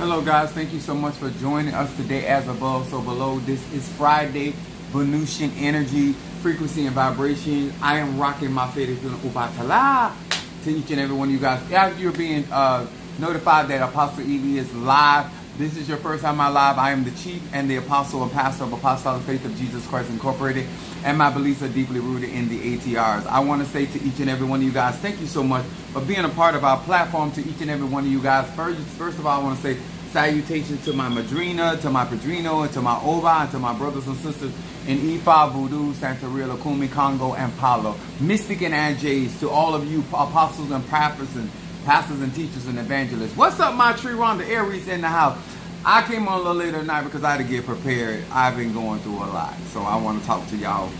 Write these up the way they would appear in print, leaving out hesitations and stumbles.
Hello guys, thank you so much for joining us today as above, so below. This is Friday, Venusian energy, frequency and vibration. I am rocking my favorite Ubatala to each and every one of you guys. As you're being notified that Apostle Ely is live, this is your first time on live. I am the chief and the apostle and pastor of Apostolic Faith of Jesus Christ Incorporated, and my beliefs are deeply rooted in the ATRs. I want to say to each and every one of you guys, thank you so much for being a part of our platform. To each and every one of you guys, first of all, I want to say salutations to my madrina, to my padrino, and to my Oba, and to my brothers and sisters in Ifa, Voodoo, Santeria, Lukumi, Congo, and Palo. Mystic and Anjays, to all of you apostles and prophets and pastors and teachers and evangelists. What's up, my tree Rhonda Aries in the house? I came on a little later tonight because I had to get prepared. I've been going through a lot, so I want to talk to y'all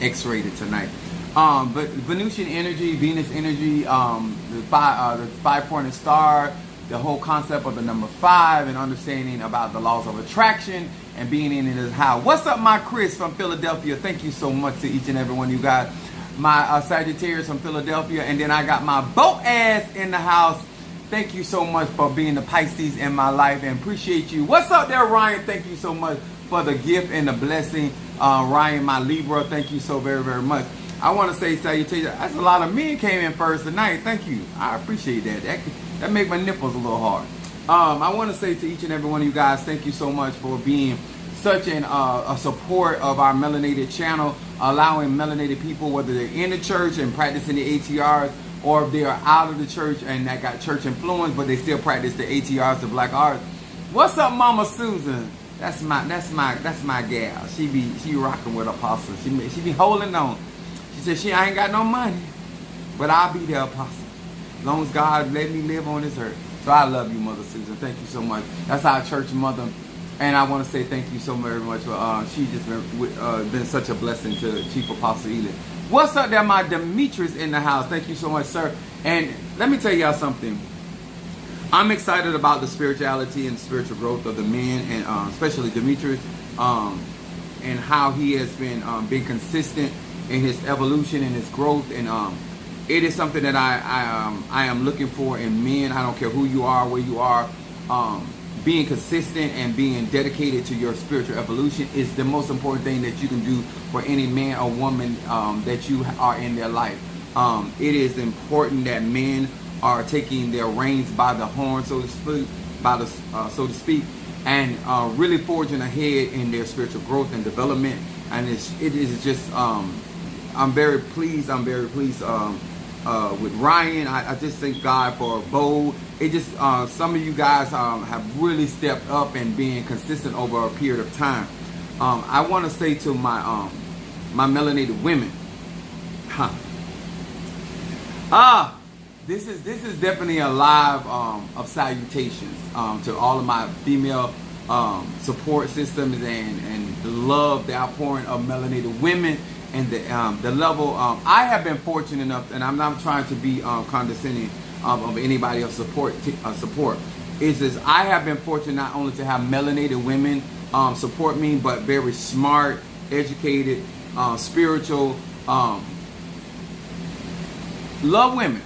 X-rated tonight. But Venusian energy, Venus energy, the five-pointed star, the whole concept of the number 5, and understanding about the laws of attraction and being in it is how. What's up, my Chris from Philadelphia? Thank you so much to each and every one of you guys. My Sagittarius from Philadelphia, and then I got my Boaz in the house. Thank you so much for being the Pisces in my life, and appreciate you. What's up there, Ryan? Thank you so much for the gift and the blessing. Ryan, my Libra, thank you so very, very much. I want to say salutations. That's a lot of men came in first tonight. Thank you. I appreciate that. That make my nipples a little hard. I want to say to each and every one of you guys, thank you so much for being such a support of our melanated channel, allowing melanated people, whether they're in the church and practicing the ATRs, or if they are out of the church and that got church influence, but they still practice the ATRs, the black arts. What's up, Mama Susan? That's my gal. She rocking with Apostle. She be holding on. She said she ain't got no money, but I'll be there, Apostle, as long as God let me live on this earth. So I love you, Mother Susan. Thank you so much. That's our church mother. And I want to say thank you so very much for she just been such a blessing to Chief Apostle Ely. What's up there, my Demetrius in the house? Thank you so much, sir. And let me tell y'all something. I'm excited about the spirituality and spiritual growth of the men, and especially Demetrius, and how he has been being consistent in his evolution and his growth. And it is something that I am looking for in men. I don't care who you are, where you are. Being consistent and being dedicated to your spiritual evolution is the most important thing that you can do for any man or woman that you are in their life. It is important that men are taking their reins by the horn, so to speak, and really forging ahead in their spiritual growth and development. And it is just I'm very pleased with Ryan. I just thank God for Bo. It just some of you guys have really stepped up and being consistent over a period of time. I want to say to my my melanated women, this is definitely a live of salutations to all of my female support systems and the love, the outpouring of melanated women. And the level, I have been fortunate enough, and I'm not trying to be condescending of anybody of support. Is this? I have been fortunate not only to have melanated women support me, but very smart, educated, spiritual, love women.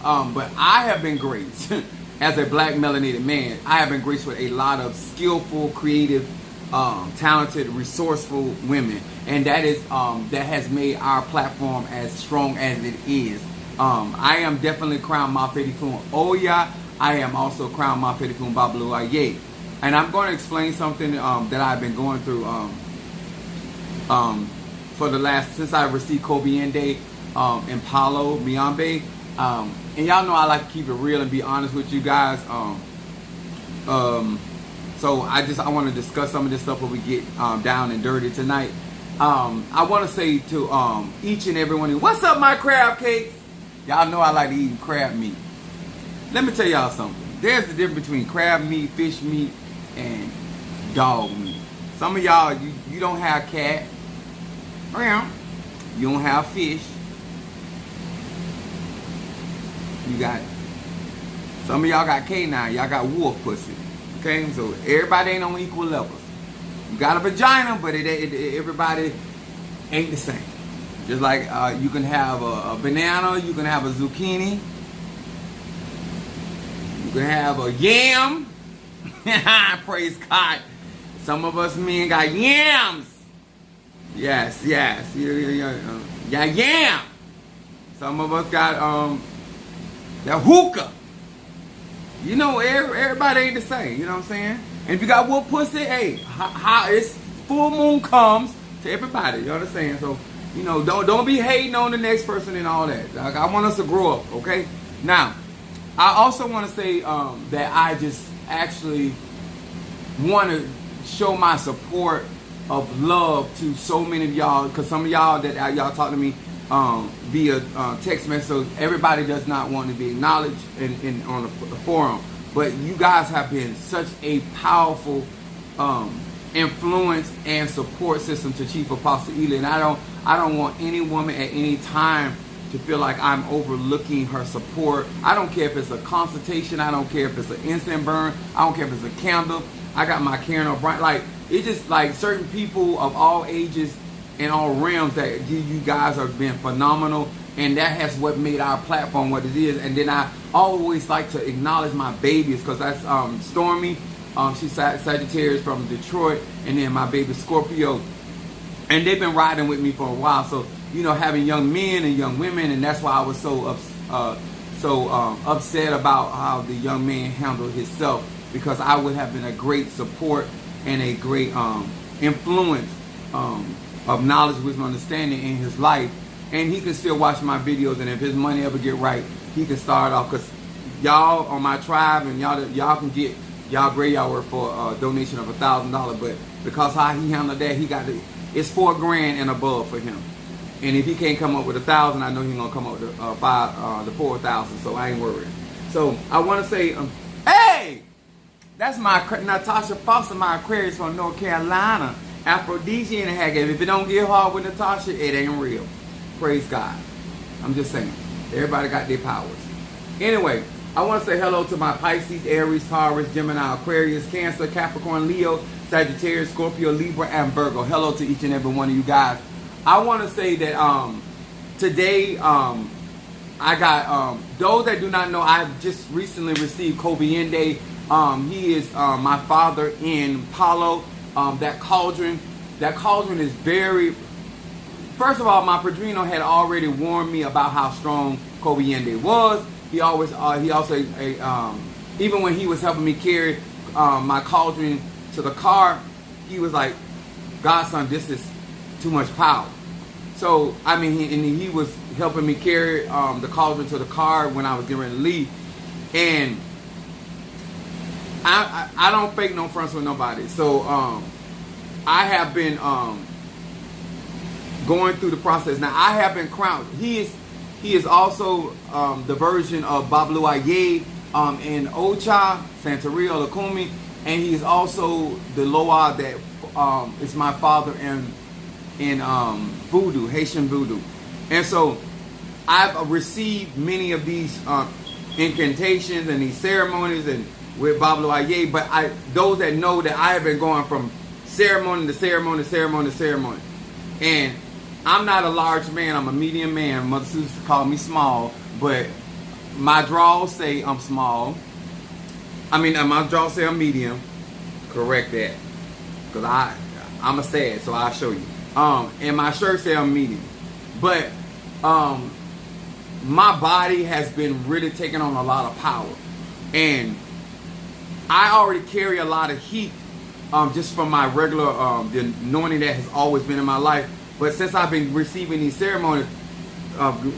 But I have been graced as a black melanated man. I have been graced with a lot of skillful, creative, talented, resourceful women, and that is that has made our platform as strong as it is. I am definitely Crown Mafedikun Oya. I am also Crown Mafedikun Bablu Aye. And I'm going to explain something that I've been going through for the since I received Kobiende in Palo, Miambe. And y'all know I like to keep it real and be honest with you guys. So I want to discuss some of this stuff when we get down and dirty tonight. I want to say to each and every one of you, what's up, my crab cakes? Y'all know I like to eat crab meat. Let me tell y'all something. There's the difference between crab meat, fish meat, and dog meat. Some of y'all, you don't have cat. You don't have fish. You got, some of y'all got canine. Y'all got wolf pussy. Okay, so everybody ain't on equal levels. You got a vagina, but everybody ain't the same. Just like you can have a banana, you can have a zucchini, you can have a yam, Praise God. Some of us men got yams. Yes. Yeah, yam. Some of us got that hookah. You know, everybody ain't the same. You know what I'm saying? And if you got whoop pussy, hey, how it's full moon comes to everybody. You understand? So, you know, don't be hating on the next person and all that. Like, I want us to grow up, okay? Now, I also want to say that I just actually want to show my support of love to so many of y'all, because some of y'all that y'all talk to me via text message. So everybody does not want to be acknowledged on the forum, but you guys have been such a powerful influence and support system to Chief Apostle Ely, and I don't want any woman at any time to feel like I'm overlooking her support. I don't care if it's a consultation. I don't care if it's an incense burn. I don't care if it's a candle. I got my Karen O'Brien. Like, it's just like certain people of all ages and all realms that you guys have been phenomenal, and that has what made our platform what it is. And then I always like to acknowledge my babies, because that's Stormy. She's Sagittarius from Detroit, and then my baby Scorpio. And they've been riding with me for a while. So, you know, having young men and young women, and that's why I was so upset about how the young man handled himself, because I would have been a great support and a great influence of knowledge, wisdom, understanding in his life. And he can still watch my videos, and if his money ever get right, he can start off, because y'all on my tribe, and y'all can get y'all graveyard work for a donation of $1,000. But because how he handled that, he got it's $4,000 and above for him. And if he can't come up with 1,000, I know he's gonna come up with the 4,000. So I ain't worried. So I want to say, hey, that's my Natasha Foster, my Aquarius from North Carolina, aphrodisiac. If it don't get hard with Natasha, it ain't real. Praise God. I'm just saying, everybody got their powers. Anyway, I want to say hello to my Pisces, Aries, Taurus, Gemini, Aquarius, Cancer, Capricorn, Leo, Sagittarius, Scorpio, Libra, and Virgo. Hello to each and every one of you guys. I want to say that today I got, those that do not know, I just recently received Kobe Yende. He is my father in Palo. That cauldron is very, first of all, my padrino had already warned me about how strong Kobe Yende was. He also, even when he was helping me carry my cauldron to the car, he was like, "Godson, this is too much power." So, I mean, he was helping me carry the cauldron to the car when I was getting ready to leave. And I don't fake no fronts with nobody. So, I have been going through the process. Now, I have been crowned. He is also the version of Bablu Aye in Ocha, Santeria, Lukumi, and he is also the Loa that is my father in Voodoo, Haitian Voodoo. And so I've received many of these incantations and these ceremonies and with Bablu Aye, but those that know that I have been going from ceremony to ceremony to ceremony to ceremony. And I'm not a large man, I'm a medium man. Mother Susan called me small, but my draws say I'm small. I mean, my draws say I'm medium. Correct that. Because I'm a sad, so I'll show you. And my shirt say I'm medium. But my body has been really taking on a lot of power. And I already carry a lot of heat just from my regular the anointing that has always been in my life. But since I've been receiving these ceremonies,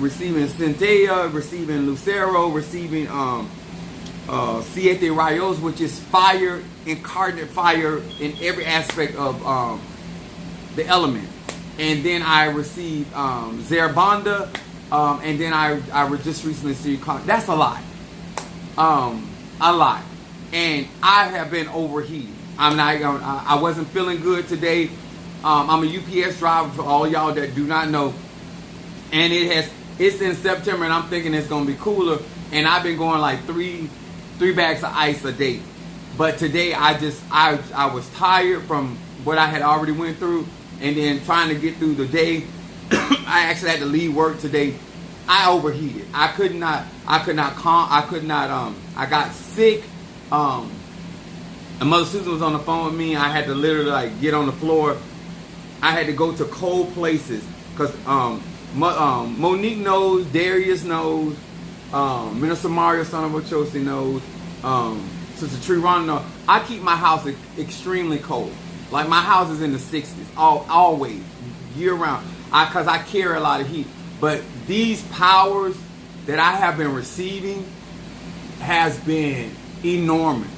receiving Centella, receiving Lucero, receiving Siete Rayos, which is fire, incarnate fire in every aspect of the element. And then I received Zerabanda, and then I just recently received, that's a lot. A lot. And I have been overheated. I wasn't feeling good today. I'm a UPS driver for all y'all that do not know. And it's in September, and I'm thinking it's gonna be cooler. And I've been going like three bags of ice a day. But today I was tired from what I had already went through, and then trying to get through the day. I actually had to leave work today. I overheated. I could not calm. I got sick. And Mother Susan was on the phone with me. I had to literally like get on the floor. I had to go to cold places because Monique knows, Darius knows, Minister Mario son of Ochosi knows, Sister Tree Ron knows. I keep my house extremely cold. Like my house is in the 60s, always, year round. Because I carry a lot of heat. But these powers that I have been receiving has been enormous.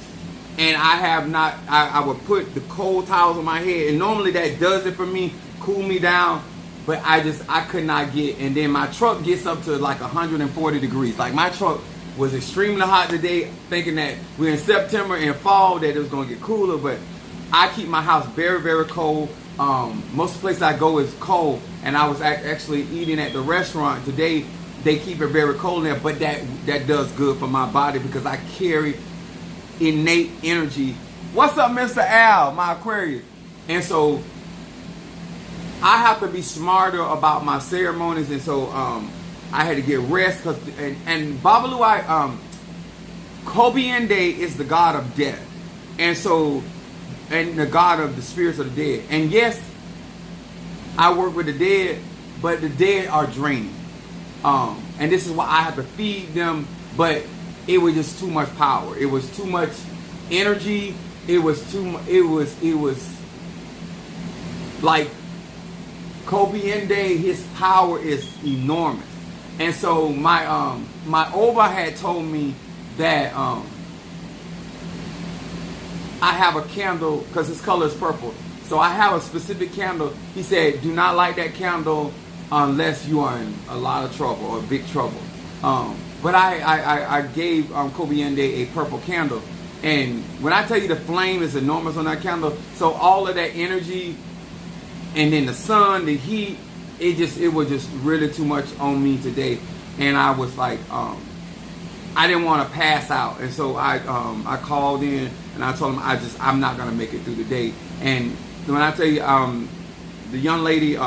And I have not, I would put the cold towels on my head. And normally that does it for me, cool me down. But I could not get, and then my truck gets up to like 140 degrees. Like my truck was extremely hot today, thinking that we're in September and fall, that it was going to get cooler. But I keep my house very, very cold. Most of the places I go is cold. And I was actually eating at the restaurant today. They keep it very cold there, but that does good for my body because I carry innate energy. What's up, Mr. Al, my Aquarius? And so I have to be smarter about my ceremonies, and so I had to get rest. And Babalu, Kobiende is the god of death, and the god of the spirits of the dead. And yes, I work with the dead, but the dead are draining. And this is why I have to feed them, but it was just too much power. It was too much energy. It was like Kobiende, his power is enormous. And so my Oba had told me that I have a candle, because his color is purple. So I have a specific candle. He said, do not light that candle unless you are in a lot of trouble or big trouble. But I gave Kobiende a purple candle. And when I tell you the flame is enormous on that candle, so all of that energy, and then the sun, the heat, it was just really too much on me today. And I was like, I didn't want to pass out. And so I called in and I told him I'm not going to make it through the day. And when I tell you, the young lady,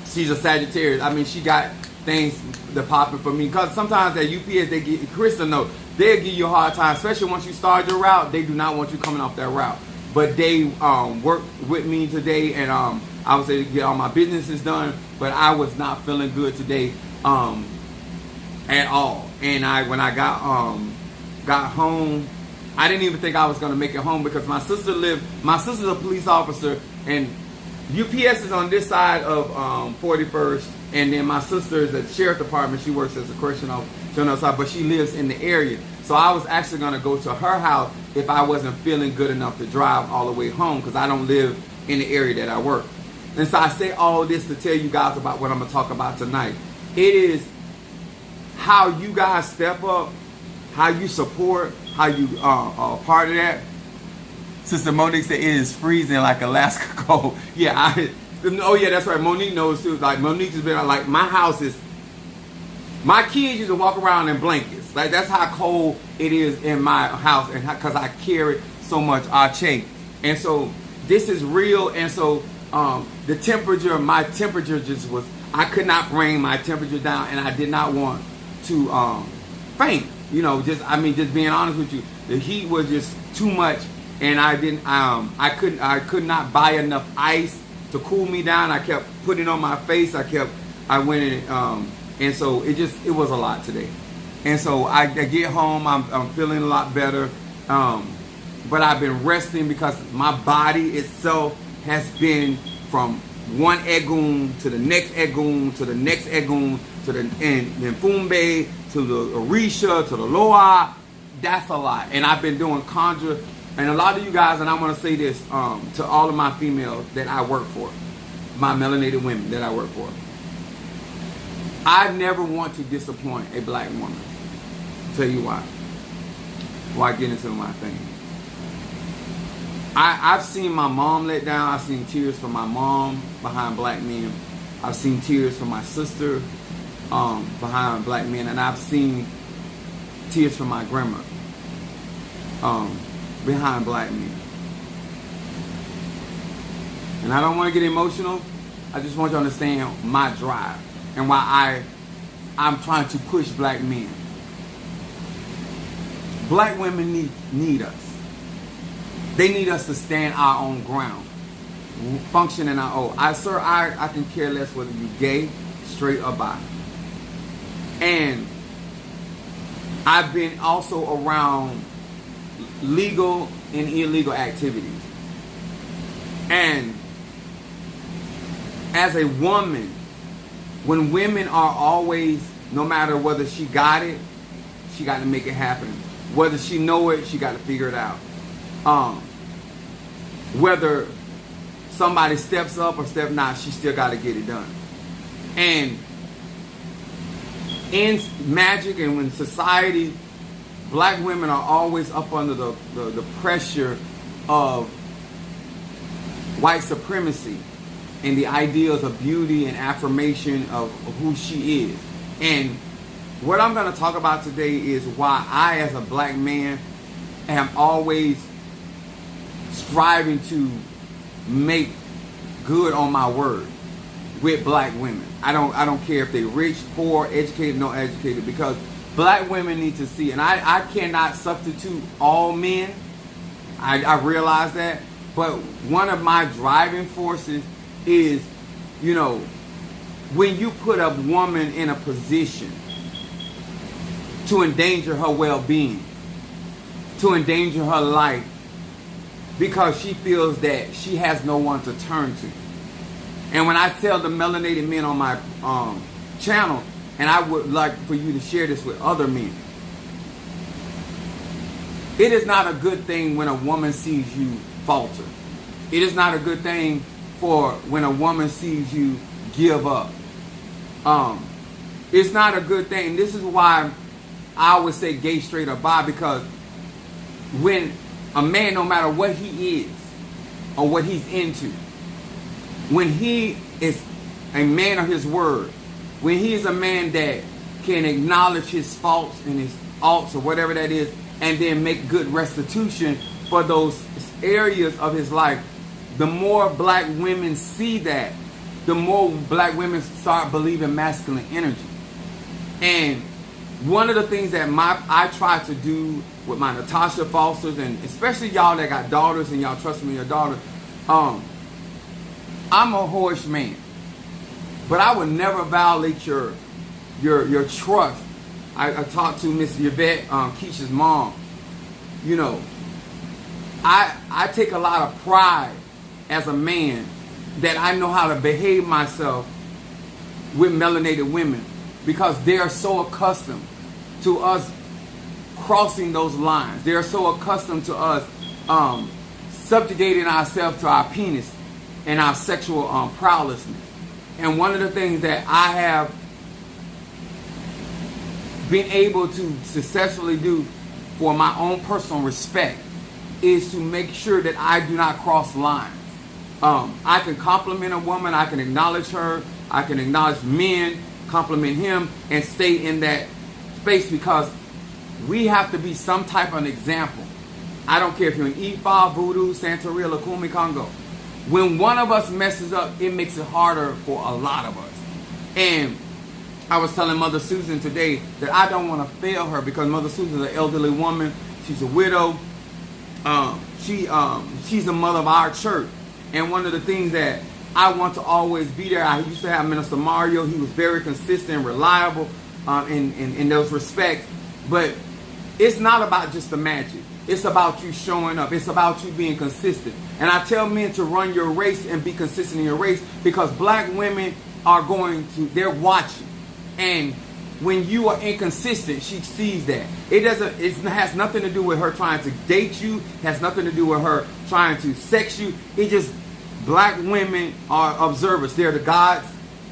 she's a Sagittarius. I mean, she got things that popping for me. Because sometimes at UPS, Krista knows, they'll give you a hard time, especially once you start your route. They do not want you coming off that route. But they worked with me today, and I was able to get all my businesses done. But I was not feeling good today at all. And when I got home, I didn't even think I was going to make it home because my sister's a police officer, and UPS is on this side of 41st, and then my sister is at the sheriff department. She works as a correctional officer on the other side, but she lives in the area. So I was actually going to go to her house if I wasn't feeling good enough to drive all the way home, because I don't live in the area that I work. And so I say all this to tell you guys about what I'm going to talk about tonight. It is how you guys step up, how you support, how you are part of that. Sister Monique said it is freezing like Alaska cold. Yeah, oh yeah, that's right. Monique knows too. Like Monique has been like, my house is, my kids used to walk around in blankets. Like that's how cold it is in my house, and because I carry so much ache. And so this is real. And so the temperature, my temperature just was, I could not bring my temperature down, and I did not want to faint. You know, just being honest with you, the heat was just too much, and I didn't. I could not buy enough ice to cool me down. I kept putting it on my face. I went in, and so it was a lot today. And so I get home, I'm feeling a lot better, but I've been resting because my body itself has been from one Egun to the next Egun to the next Egun to the Fumbe to the Orisha to the Loa. That's a lot. And I've been doing conjure. And a lot of you guys, and I want to say this to all of my females that I work for, my melanated women that I work for. I never want to disappoint a black woman. I'll tell you why. Before I get into my thing. I've seen my mom let down. I've seen tears from my mom behind black men. I've seen tears from my sister behind black men. And I've seen tears from my grandma behind black men. And I don't want to get emotional. I just want you to understand my drive and why I'm trying to push black men. Black women need us. They need us to stand our own ground, function in our own. I can care less whether you gay, straight, or bi. And I've been also around legal and illegal activities. And as a woman, when women are always, no matter whether she got it, she got to make it happen. Whether she know it, she got to figure it out. Whether somebody steps up or step not, she still got to get it done. And in magic and when society, black women are always up under the pressure of white supremacy and the ideals of beauty and affirmation of who she is. And what I'm going to talk about today is why I, as a black man, am always striving to make good on my word with black women. I don't care if they're rich, poor, educated, no educated, because black women need to see, and I cannot substitute all men. I realize that, but one of my driving forces is, when you put a woman in a position to endanger her well-being, to endanger her life, because she feels that she has no one to turn to. And when I tell the melanated men on my channel, and I would like for you to share this with other men, it is not a good thing when a woman sees you falter. It is not a good thing for when a woman sees you give up. It's not a good thing. This is why I would say gay, straight, or bi, because when a man, no matter what he is or what he's into, when he is a man of his word, when he is a man that can acknowledge his faults and his alts or whatever that is, and then make good restitution for those areas of his life, the more black women see that, the more black women start believing masculine energy. And one of the things that I try to do with my Natasha Fosters, and especially y'all that got daughters and y'all trust me in your daughter, I'm a whorish man, but I would never violate your trust. I talked to Miss Yvette, Keisha's mom. I take a lot of pride as a man that I know how to behave myself with melanated women, because they are so accustomed to us crossing those lines. They are so accustomed to us subjugating ourselves to our penis and our sexual prowessness. And one of the things that I have been able to successfully do for my own personal respect is to make sure that I do not cross lines. I can compliment a woman, I can acknowledge her, I can acknowledge men, compliment him, and stay in that space, because we have to be some type of an example. I don't care if you're in Ifa, Voodoo, Santeria, Lakumi, Congo. When one of us messes up, it makes it harder for a lot of us. And I was telling Mother Susan today that I don't want to fail her, because Mother Susan is an elderly woman. She's a widow. She's the mother of our church. And one of the things that I want to always be there, I used to have Minister Mario. He was very consistent, reliable in those respects. But it's not about just the magic. It's about you showing up. It's about you being consistent. And I tell men to run your race and be consistent in your race, because black women are they're watching. And when you are inconsistent, she sees that. It has nothing to do with her trying to date you. It has nothing to do with her trying to sex you. Black women are observers. They're the gods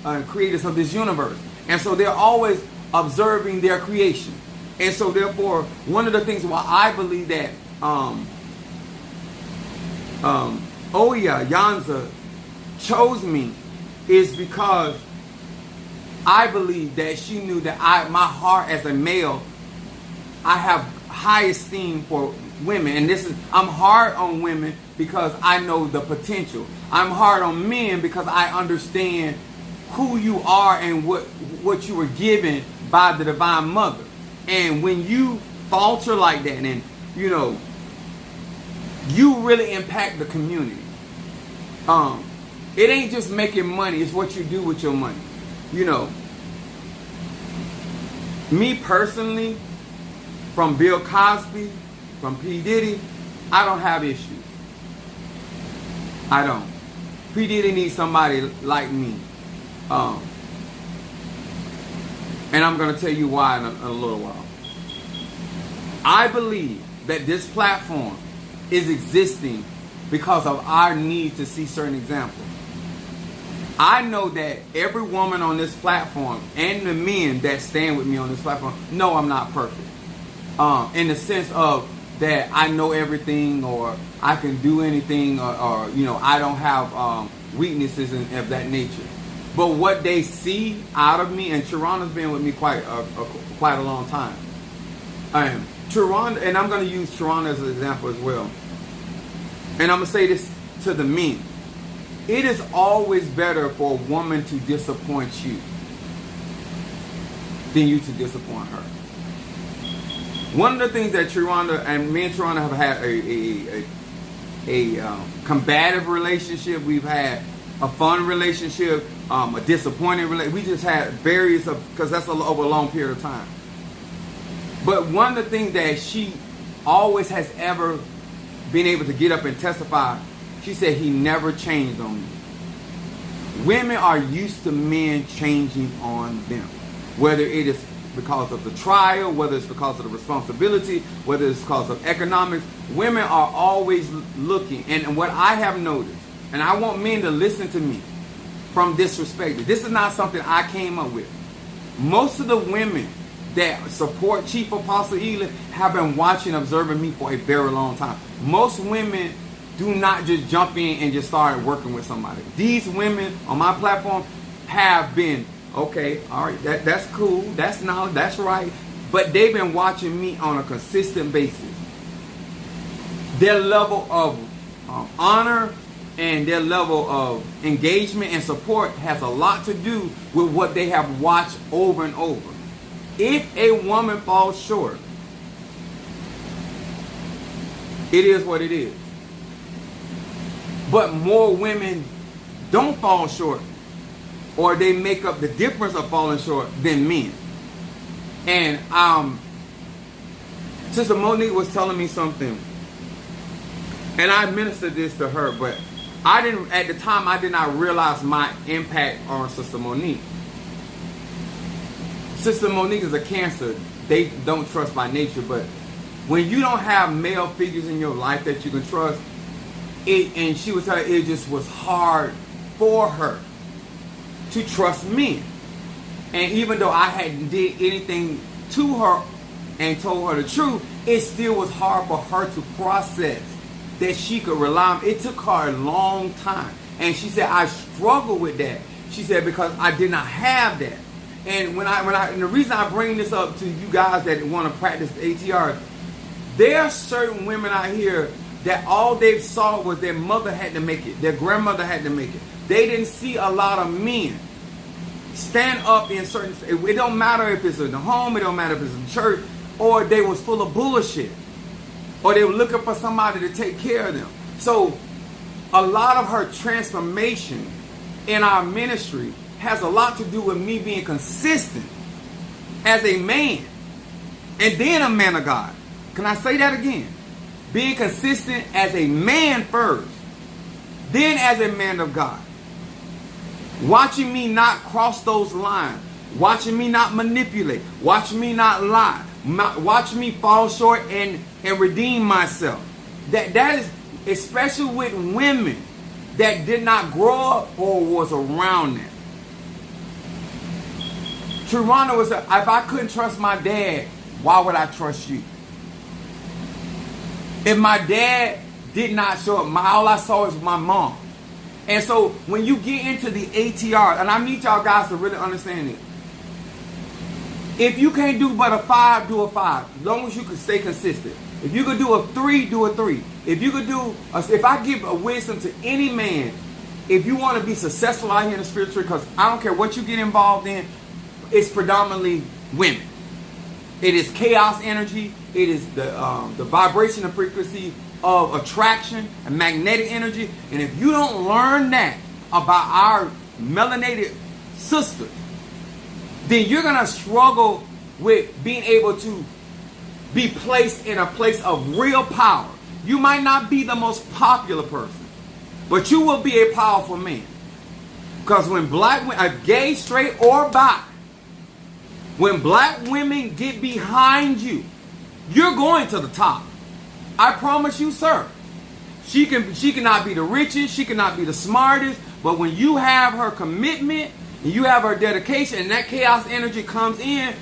and creators of this universe. And so they're always observing their creation. And so therefore, one of the things why I believe that Oya Yanza chose me is because I believe that she knew that my heart as a male, I have high esteem for women. And I'm hard on women because I know the potential. I'm hard on men because I understand who you are and what you were given by the Divine Mother. And when you falter like that, and you really impact the community. It ain't just making money, it's what you do with your money. You know, me personally, from Bill Cosby, from P. Diddy, I don't have issues. I don't. P. Diddy needs somebody like me. And I'm going to tell you why in a little while. I believe that this platform is existing because of our need to see certain examples. I know that every woman on this platform and the men that stand with me on this platform know I'm not perfect. In the sense of that I know everything, or I can do anything, or you know, I don't have weaknesses of that nature. But what they see out of me, and Sharonda's been with me quite a long time. Sharonda, and I'm going to use Sharonda as an example as well. And I'm going to say this to the men. It is always better for a woman to disappoint you than you to disappoint her. One of the things that Sharonda and me and Sharonda have had a combative relationship. We've had a fun relationship, a disappointing relationship. We just had various because that's over a long period of time. But one of the things that she always has ever been able to get up and testify, she said he never changed on me. Women are used to men changing on them, whether it is because of the trial, whether it's because of the responsibility, whether it's because of economics. Women are always looking. And what I have noticed, and I want men to listen to me from this perspective. This is not something I came up with. Most of the women that support Chief Apostle Ely have been watching, observing me for a very long time. Most women do not just jump in and just start working with somebody. These women on my platform have been, okay, all right, that's cool, that's knowledge, that's right. But they've been watching me on a consistent basis. Their level of honor and their level of engagement and support has a lot to do with what they have watched over and over. If a woman falls short, it is what it is. But more women don't fall short, or they make up the difference of falling short than men. And Sister Monique was telling me something, and I ministered this to her, but at the time I did not realize my impact on Sister Monique. Sister Monique is a Cancer. They don't trust by nature, but when you don't have male figures in your life that you can trust, and she was telling it just was hard for her to trust men. And even though I hadn't did anything to her and told her the truth, it still was hard for her to process that she could rely on. It took her a long time. And she said, I struggled with that. She said, because I did not have that. And and the reason I bring this up to you guys that want to practice the ATR, there are certain women out here that all they saw was their mother had to make it, their grandmother had to make it. They didn't see a lot of men stand up in certain. It don't matter if it's in the home, it don't matter if it's in church, or they was full of bullshit, or they were looking for somebody to take care of them. So a lot of her transformation in our ministry has a lot to do with me being consistent as a man, and then a man of God. Can I say that again? Being consistent as a man first, then as a man of God. Watching me not cross those lines. Watching me not manipulate. Watching me not lie. Watching me fall short and redeem myself. That is, especially with women that did not grow up or was around them. Sharonda was, if I couldn't trust my dad, why would I trust you? If my dad did not show up, all I saw was my mom. And so when you get into the ATR, and I need y'all guys to really understand it. If you can't do but a 5, do a 5. As long as you can stay consistent. If you could do a 3, do a 3. If you could do, if I give a wisdom to any man, if you want to be successful out here in the spiritual, because I don't care what you get involved in, it's predominantly women. It is chaos energy. It is the vibration and frequency of attraction and magnetic energy. And if you don't learn that about our melanated sisters, then you're going to struggle with being able to be placed in a place of real power. You might not be the most popular person, but you will be a powerful man. Because when black women, gay, straight, or bi, when black women get behind you, you're going to the top. I promise you, sir. She cannot be the richest, she cannot be the smartest, but when you have her commitment and you have her dedication and that chaos energy comes in,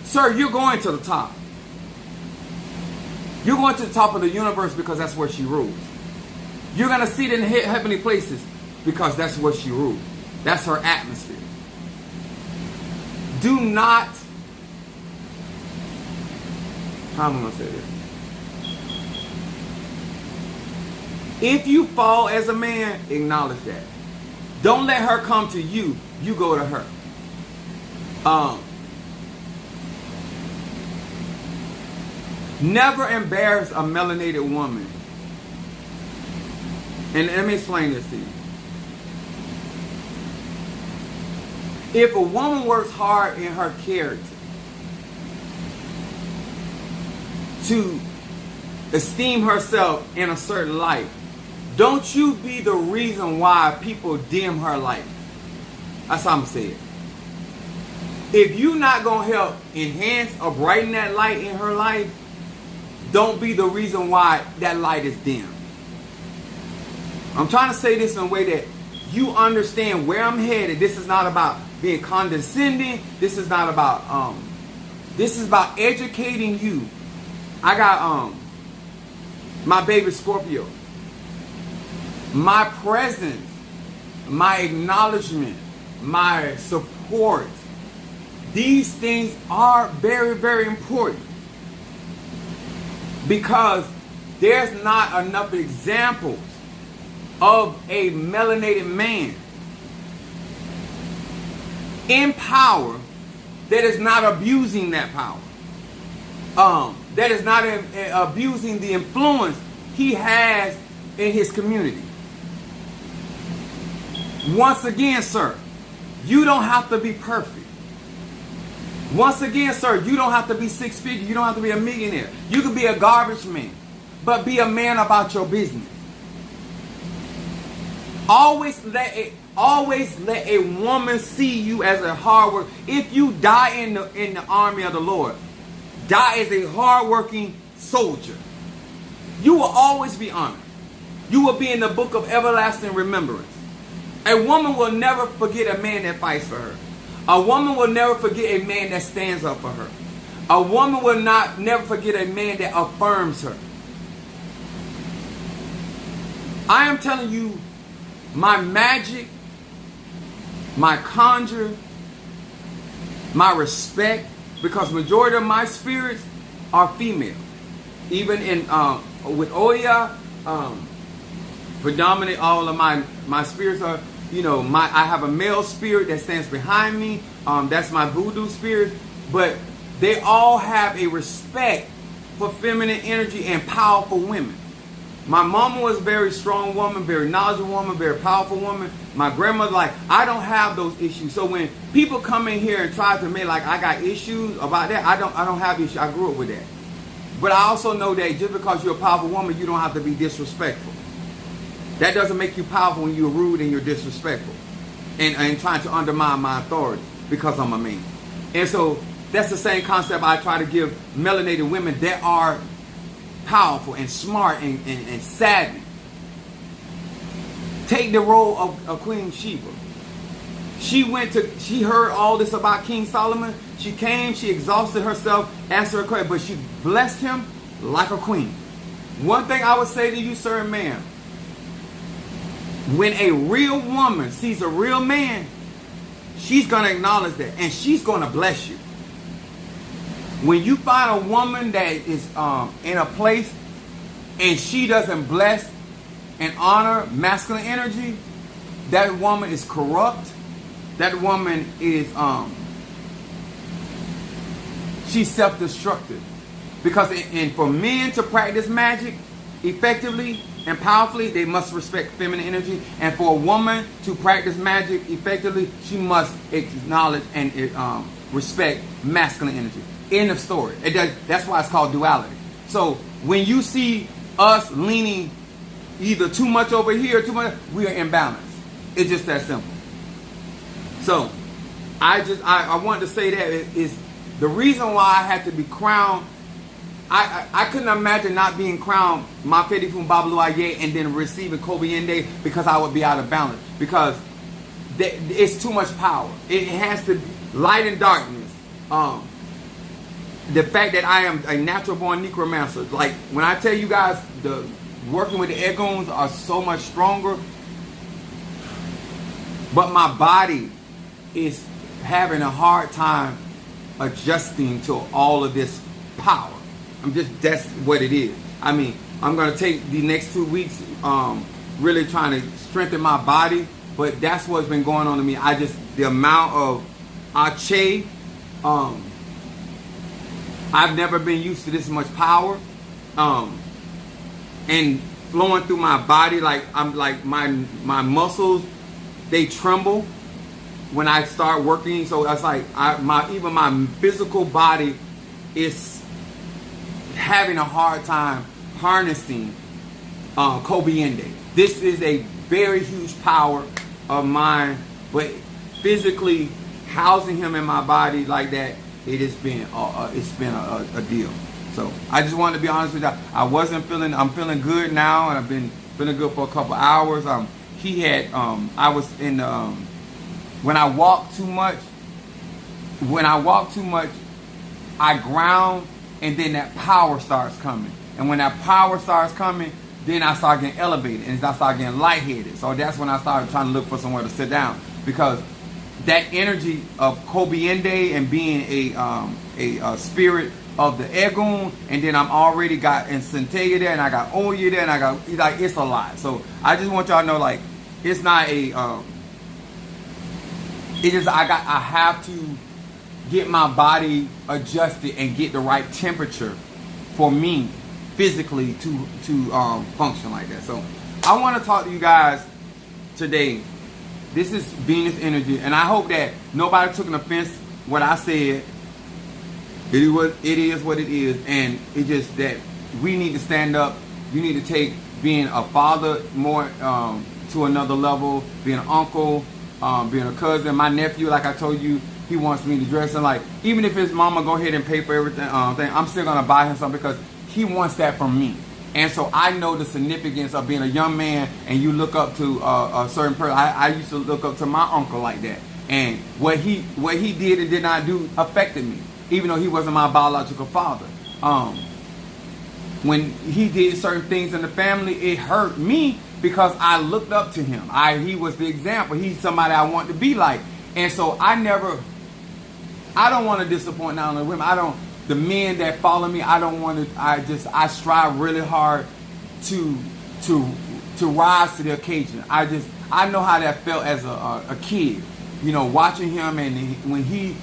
sir, you're going to the top. You're going to the top of the universe because that's where she rules. You're going to sit in heavenly places because that's where she rules. That's her atmosphere. Do not, how am I going to say this? If you fall as a man, acknowledge that. Don't let her come to you. You go to her. Never embarrass a melanated woman. And let me explain this to you. If a woman works hard in her character to esteem herself in a certain light, don't you be the reason why people dim her light. That's how I'm going to say it. If you're not going to help enhance or brighten that light in her life, don't be the reason why that light is dim. I'm trying to say this in a way that you understand where I'm headed. This is not about being condescending. This is not about, this is about educating you. I got, my baby Scorpio. My presence, my acknowledgement, my support, these things are very, very important. Because there's not enough examples of a melanated man in power that is not abusing that power. That is not abusing the influence he has in his community. Once again, sir, you don't have to be perfect. Once again, sir, you don't have to be six figure. You don't have to be a millionaire. You can be a garbage man, but be a man about your business. Always let a woman see you as a hard worker. If you die in the army of the Lord, die as a hard-working soldier. You will always be honored. You will be in the book of everlasting remembrance. A woman will never forget a man that fights for her. A woman will never forget a man that stands up for her. A woman will never forget a man that affirms her. I am telling you, my magic, my conjure, my respect, because majority of my spirits are female. Even in with Oya, predominantly all of my spirits are, I have a male spirit that stands behind me. That's my voodoo spirit. But they all have a respect for feminine energy and powerful women. My mama was a very strong woman, very knowledgeable woman, very powerful woman. My grandmother, I don't have those issues. So when people come in here and try to make I got issues about that, I don't have issues. I grew up with that. But I also know that just because you're a powerful woman, you don't have to be disrespectful. That doesn't make you powerful when you're rude and you're disrespectful and trying to undermine my authority because I'm a man. And so that's the same concept I try to give melanated women that are powerful and smart and savvy. Take the role of Queen Sheba. She heard all this about King Solomon. She came, she exhausted herself, answered her question, but she blessed him like a queen. One thing I would say to you, sir and ma'am, when a real woman sees a real man, she's going to acknowledge that and she's going to bless you. When you find a woman that is in a place and she doesn't bless and honor masculine energy, that woman is corrupt. That woman is she's self-destructive. Because for men to practice magic effectively and powerfully, they must respect feminine energy. And for a woman to practice magic effectively, she must acknowledge and respect masculine energy. End of story. That's why it's called duality. So when you see us leaning either too much over here or too much, we are imbalanced. It's just that simple. So I wanted to say that is the reason why I had to be crowned. I couldn't imagine not being crowned Mafedi Fum Bablu Aye and then receiving Kobe Ende, because I would be out of balance. Because it's too much power. It has to be light and darkness. The fact that I am a natural born necromancer. Like when I tell you guys, the working with the Eguns are so much stronger. But my body is having a hard time adjusting to all of this power. That's what it is. I mean, I'm going to take the next 2 weeks really trying to strengthen my body, but that's what's been going on to me. The amount of Ache, I've never been used to this much power, and flowing through my body, like my muscles, they tremble when I start working. So it's like even my physical body is having a hard time harnessing Kobe Ende. This is a very huge power of mine, but physically housing him in my body like that, it has been a deal. So I just wanted to be honest with you. I'm feeling good now, and I've been feeling good for a couple hours. I was in when I walk too much, I ground, and then that power starts coming. And when that power starts coming, then I start getting elevated, and I start getting lightheaded. So that's when I started trying to look for somewhere to sit down, because that energy of Kobe Ende and being a spirit of the Egun, and then I'm already got Nsentege there, and I got Oya there, and I got, like, it's a lot. So I just want y'all to know, like, it's not I have to get my body adjusted and get the right temperature for me physically to function like that. So I want to talk to you guys today. This is Venus energy, and I hope that nobody took an offense what I said. It is what it is, and it's just that we need to stand up. You need to take being a father more to another level, being an uncle, being a cousin. My nephew, like I told you, he wants me to dress him like, even if his mama go ahead and pay for everything, I'm still gonna buy him something because he wants that from me. And so I know the significance of being a young man, and you look up to a certain person. I used to look up to my uncle like that, and what he did and did not do affected me, even though he wasn't my biological father. When he did certain things in the family, it hurt me because I looked up to him. He was the example. He's somebody I want to be like. And so I don't want to disappoint not only women. The men that follow me, I don't want to. I strive really hard to rise to the occasion. I know how that felt as a kid, watching him, and when he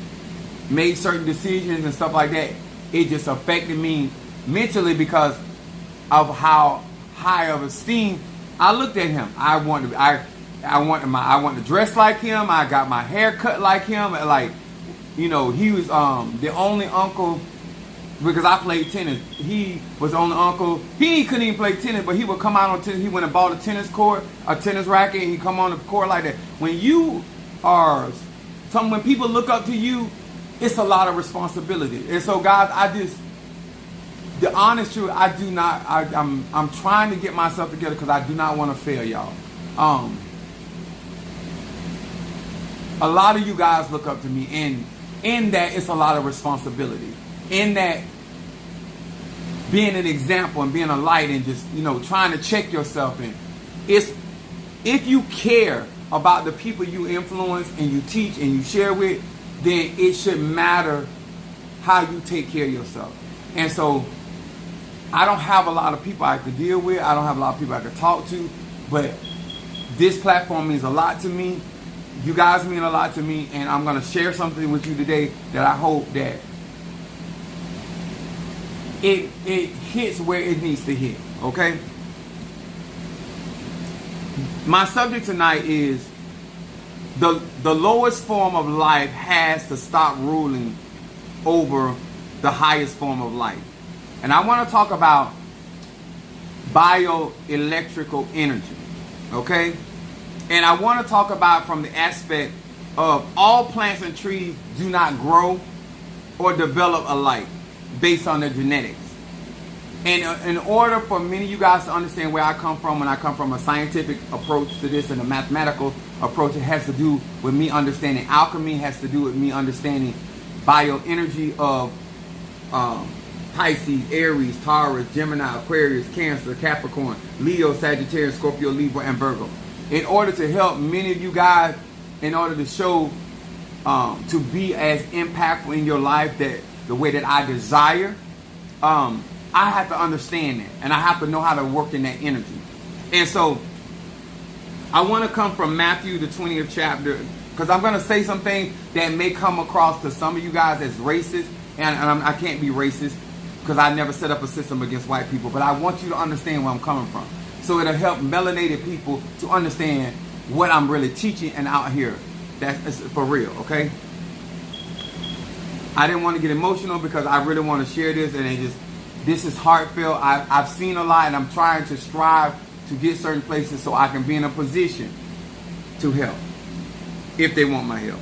made certain decisions and stuff like that, it just affected me mentally because of how high of esteem I looked at him. I wanted to dress like him. I got my hair cut like him. Like, he was the only uncle, because I played tennis. He was the only uncle. He couldn't even play tennis, but he would come out on tennis. He went and bought a tennis court, a tennis racket, and he'd come on the court like that. When people look up to you, it's a lot of responsibility. And so, guys, the honest truth, I'm trying to get myself together because I do not want to fail y'all. A lot of you guys look up to me, and in that, it's a lot of responsibility. In that, being an example and being a light and just, trying to check yourself in. If you care about the people you influence and you teach and you share with, then it should matter how you take care of yourself. And so, I don't have a lot of people I could deal with. I don't have a lot of people I could talk to. But this platform means a lot to me. You guys mean a lot to me. And I'm going to share something with you today that I hope that it hits where it needs to hit. Okay. My subject tonight is the lowest form of life has to stop ruling over the highest form of life. And I want to talk about bioelectrical energy. Okay? And I want to talk about from the aspect of all plants and trees do not grow or develop alike based on their genetics. And in order for many of you guys to understand where I come from, when I come from a scientific approach to this and a mathematical approach, it has to do with me understanding alchemy, has to do with me understanding bioenergy of Pisces, Aries, Taurus, Gemini, Aquarius, Cancer, Capricorn, Leo, Sagittarius, Scorpio, Libra, and Virgo. In order to help many of you guys, in order to show, to be as impactful in your life that the way that I desire, I have to understand that, and I have to know how to work in that energy. And so I want to come from Matthew, the 20th chapter, because I'm going to say some things that may come across to some of you guys as racist, and I can't be racist because I never set up a system against white people, but I want you to understand where I'm coming from. So it'll help melanated people to understand what I'm really teaching and out here. That's for real, okay? I didn't want to get emotional because I really want to share this, and this is heartfelt. I've seen a lot, and I'm trying to strive to get certain places so I can be in a position to help if they want my help.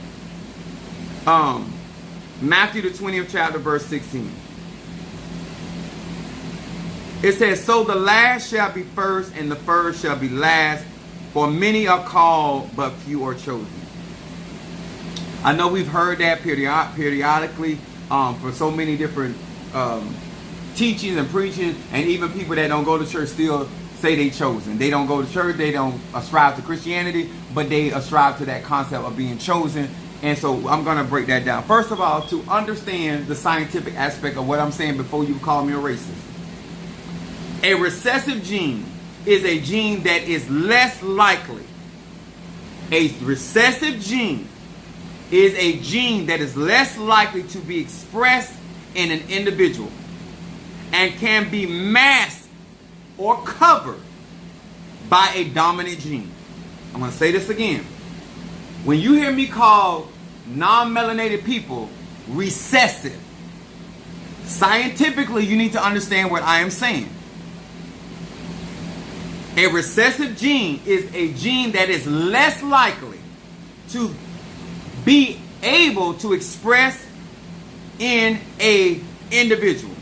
Matthew the 20th chapter, verse 16. It says, "So the last shall be first, and the first shall be last. For many are called, but few are chosen." I know we've heard that periodically for so many different teachings and preaching, and even people that don't go to church still say they chosen. They don't go to church, they don't ascribe to Christianity, but they ascribe to that concept of being chosen. And so I'm going to break that down. First of all, to understand the scientific aspect of what I'm saying before you call me a racist. A recessive gene is a gene that is less likely. A recessive gene is a gene that is less likely to be expressed in an individual and can be masked or covered by a dominant gene. I'm going to say this again. When you hear me call non-melanated people recessive, scientifically you need to understand what I am saying. A recessive gene is a gene that is less likely to be able to express in a individual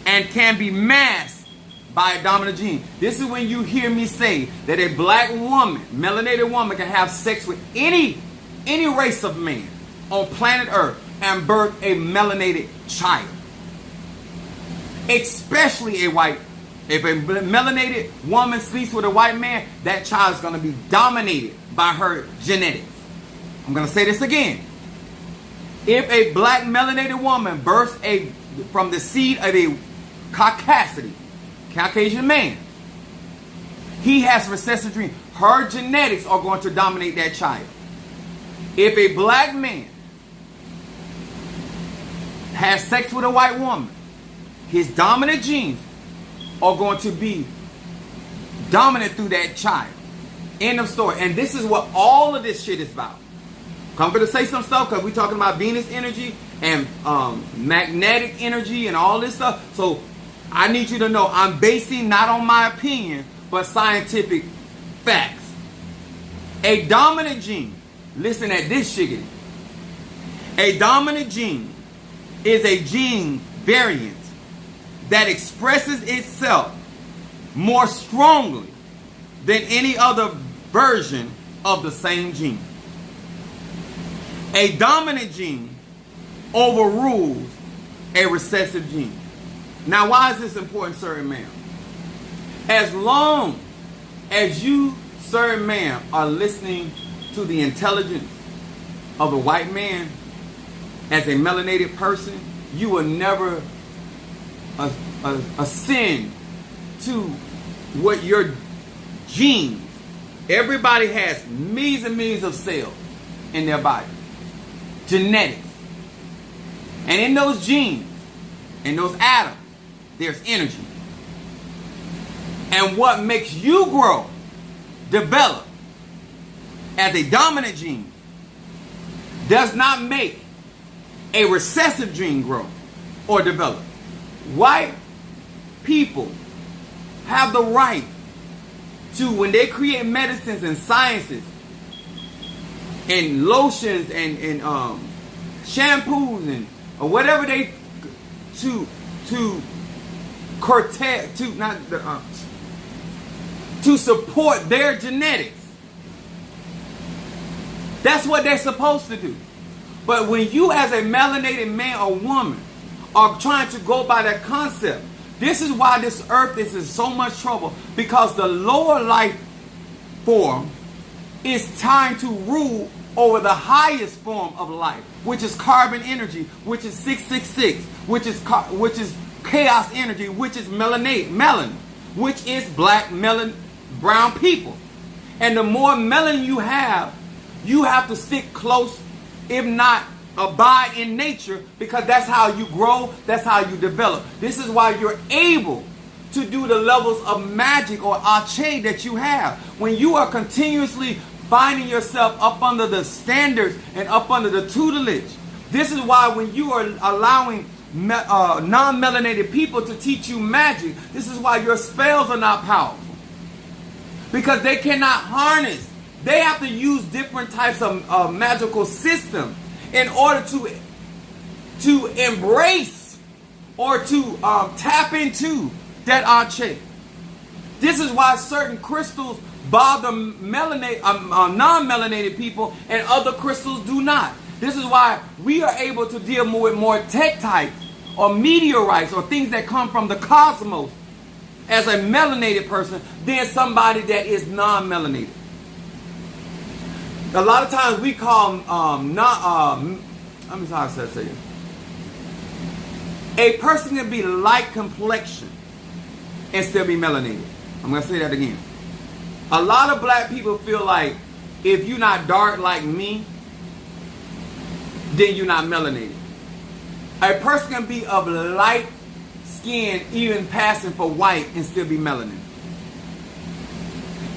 and can be masked by a dominant gene. This is when you hear me say that a black woman, melanated woman, can have sex with any race of man on planet Earth and birth a melanated child. Especially a white. If a melanated woman sleeps with a white man, that child is going to be dominated by her genetics. I'm going to say this again. If a black melanated woman births from the seed of a Caucasian man, he has recessive gene. Her genetics are going to dominate that child. If a black man has sex with a white woman, his dominant genes are going to be dominant through that child. End of story. And this is what all of this shit is about. I'm going to say some stuff because we're talking about Venus energy and magnetic energy and all this stuff. So I need you to know I'm basing not on my opinion, but scientific facts. A dominant gene, listen at this shiggity. A dominant gene is a gene variant that expresses itself more strongly than any other version of the same gene. A dominant gene overrules a recessive gene. Now, why is this important, sir and ma'am? As long as you, sir and ma'am, are listening to the intelligence of a white man as a melanated person, you will never ascend to what your genes. Everybody has millions and millions of cells in their body. Genetics. And in those genes, in those atoms, there's energy. And what makes you grow, develop as a dominant gene does not make a recessive gene grow or develop. White people have the right to, when they create medicines and sciences and lotions and shampoos and or whatever they to curtail to support their genetics. That's what they're supposed to do. But when you as a melanated man or woman are trying to go by that concept, this is why this earth is in so much trouble, because the lower life form is trying to rule over the highest form of life, which is carbon energy, which is 666, which is chaos energy, which is melanin, which is black, brown people. And the more melanin you have to stick close, if not abide in nature, because that's how you grow, that's how you develop. This is why you're able to do the levels of magic or ache that you have. When you are continuously finding yourself up under the standards and up under the tutelage, this is why when you are allowing non-melanated people to teach you magic, this is why your spells are not powerful. Because they cannot harness. They have to use different types of magical systems in order to embrace or to tap into that ache. This is why certain crystals bother non-melanated people and other crystals do not. This is why we are able to deal with more tektites or meteorites or things that come from the cosmos as a melanated person than somebody that is non-melanated. A lot of times we call a person can be light complexion and still be melanated. I'm going to say that again. A lot of black people feel like if you're not dark like me, then you're not melanated. A person can be of light skin, even passing for white, and still be melanin.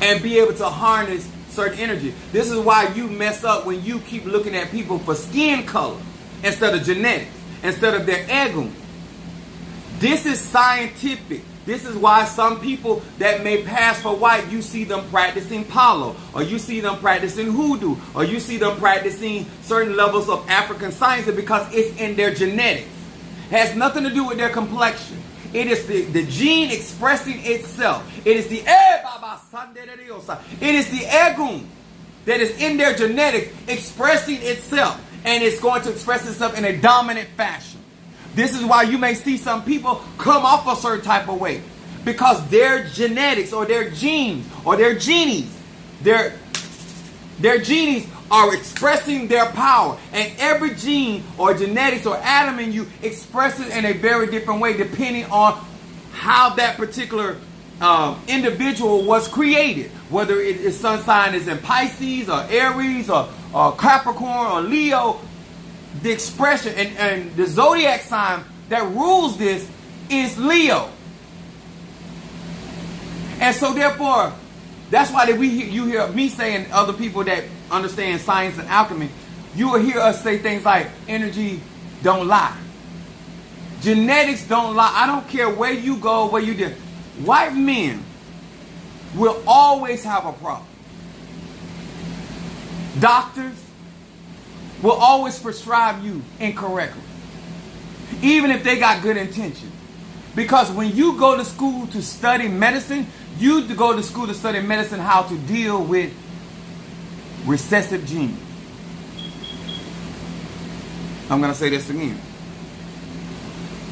And be able to harness certain energy. This is why you mess up when you keep looking at people for skin color instead of genetics, instead of their egum. This is scientific. This is why some people that may pass for white, you see them practicing palo, or you see them practicing hoodoo, or you see them practicing certain levels of African science, because it's in their genetics. It has nothing to do with their complexion. It is the gene expressing itself. It is the egum that is in their genetics expressing itself, and it's going to express itself in a dominant fashion. This is why you may see some people come off a certain type of way, because their genetics or their genes or their genies, their genies are expressing their power, and every gene or genetics or atom in you expresses in a very different way depending on how that particular individual was created, whether its sun sign is in Pisces or Aries or Capricorn or Leo. The expression and the zodiac sign that rules this is Leo. And so therefore, that's why you hear me saying, other people that understand science and alchemy, you will hear us say things like energy don't lie. Genetics don't lie. I don't care where you go, where you do. White men will always have a problem. Doctors will always prescribe you incorrectly, even if they got good intention. Because when you go to school to study medicine, you go to school to study medicine how to deal with recessive genes. I'm going to say this again.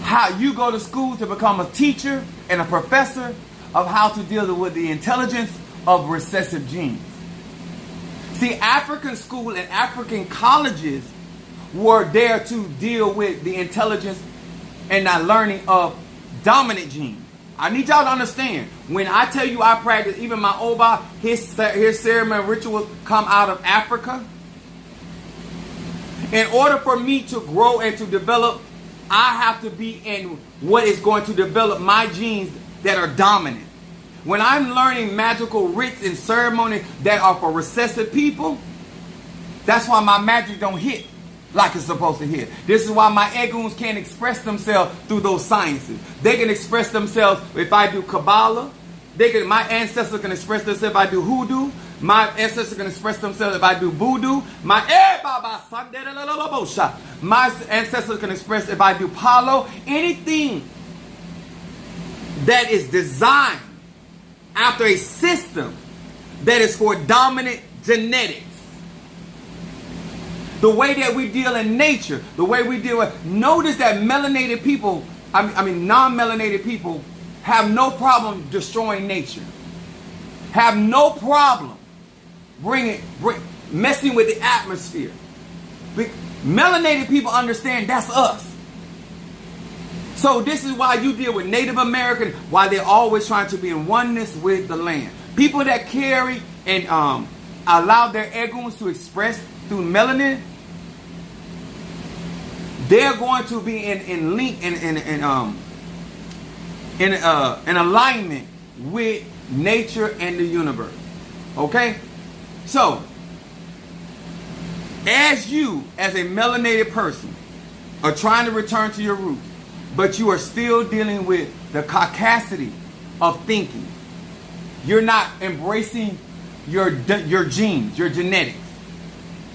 How you go to school to become a teacher and a professor of how to deal with the intelligence of recessive genes. See, African school and African colleges were there to deal with the intelligence and the learning of dominant genes. I need y'all to understand, when I tell you I practice, even my Oba, his ceremony rituals come out of Africa. In order for me to grow and to develop I have to be in what is going to develop my genes that are dominant. When I'm learning magical rites and ceremonies that are for recessive people, that's why my magic don't hit like it's supposed to hit. This is why my eguns can't express themselves through those sciences. They can express themselves if I do Kabbalah. My ancestors can express themselves if I do hoodoo. My ancestors can express themselves if I do voodoo. My ancestors can express if I do palo. Anything that is designed after a system that is for dominant genetics. The way that we deal in nature, the way we deal with, notice that melanated people, non-melanated people have no problem destroying nature. Have no problem messing with the atmosphere. Melanated people understand that's us. So this is why you deal with Native American, why they're always trying to be in oneness with the land. People that carry and allow their eguns to express through melanin, they're going to be in link in alignment with nature and the universe. Okay? So, as you, as a melanated person, are trying to return to your roots, but you are still dealing with the caucasity of thinking. You're not embracing your genes, your genetics.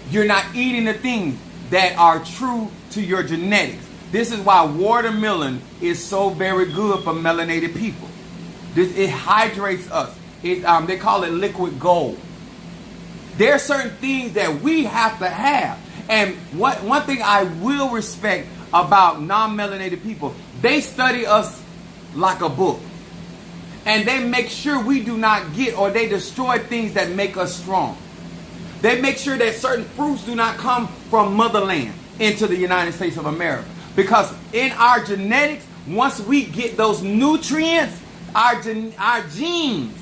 You're not eating the things that are true to your genetics. This is why watermelon is so very good for melanated people. It hydrates us. They call it liquid gold. There are certain things that we have to have. And one thing I will respect about non-melanated people, they study us like a book. And they make sure we do not get, or they destroy things that make us strong. They make sure that certain fruits do not come from motherland into the United States of America. Because in our genetics, once we get those nutrients, our genes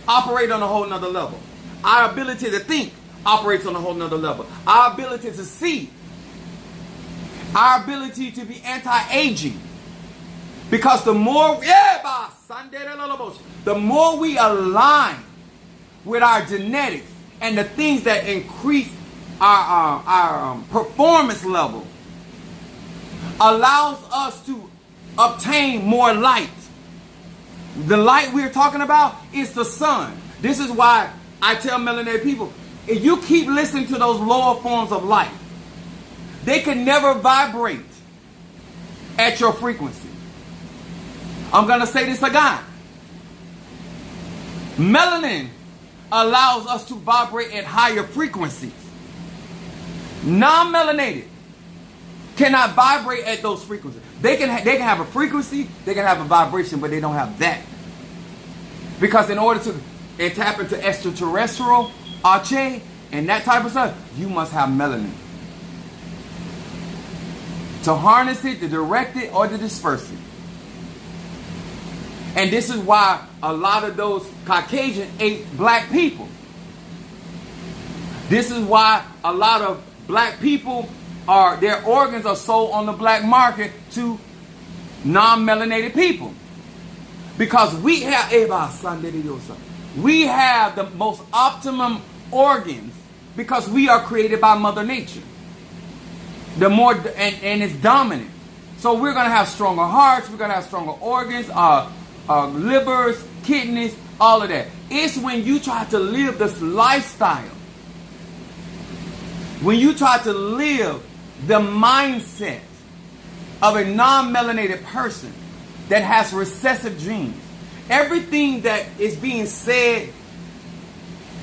operate on a whole nother level. Our ability to think operates on a whole nother level. Our ability to see, our ability to be anti-aging. Because the more we align with our genetics and the things that increase our performance level, allows us to obtain more light. The light we're talking about is the sun. This is why I tell melanated people, if you keep listening to those lower forms of light, they can never vibrate at your frequency. I'm going to say this again. Melanin allows us to vibrate at higher frequencies. Non-melanated cannot vibrate at those frequencies. They can have a frequency, they can have a vibration, but they don't have that. Because in order to tap into extraterrestrial, Arche, and that type of stuff, you must have melanin. To harness it, to direct it, or to disperse it. And this is why a lot of those Caucasians ate black people. This is why a lot of black people their organs are sold on the black market to non-melanated people. Because we have the most optimum organs because we are created by Mother Nature. And it's dominant. So we're going to have stronger hearts, we're going to have stronger organs, livers, kidneys, all of that. It's when you try to live this lifestyle, when you try to live the mindset of a non-melanated person that has recessive genes, everything that is being said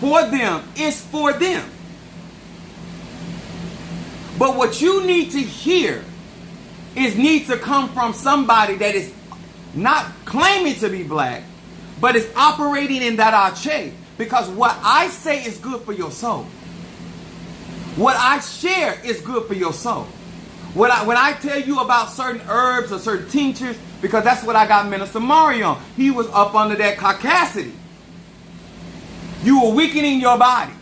for them is for them. But what you need to hear needs to come from somebody that is not claiming to be black, but is operating in that Arche. Because what I say is good for your soul. What I share is good for your soul. When I tell you about certain herbs or certain tinctures, because that's what I got Minister Mario on. He was up under that caucasity. You were weakening your body.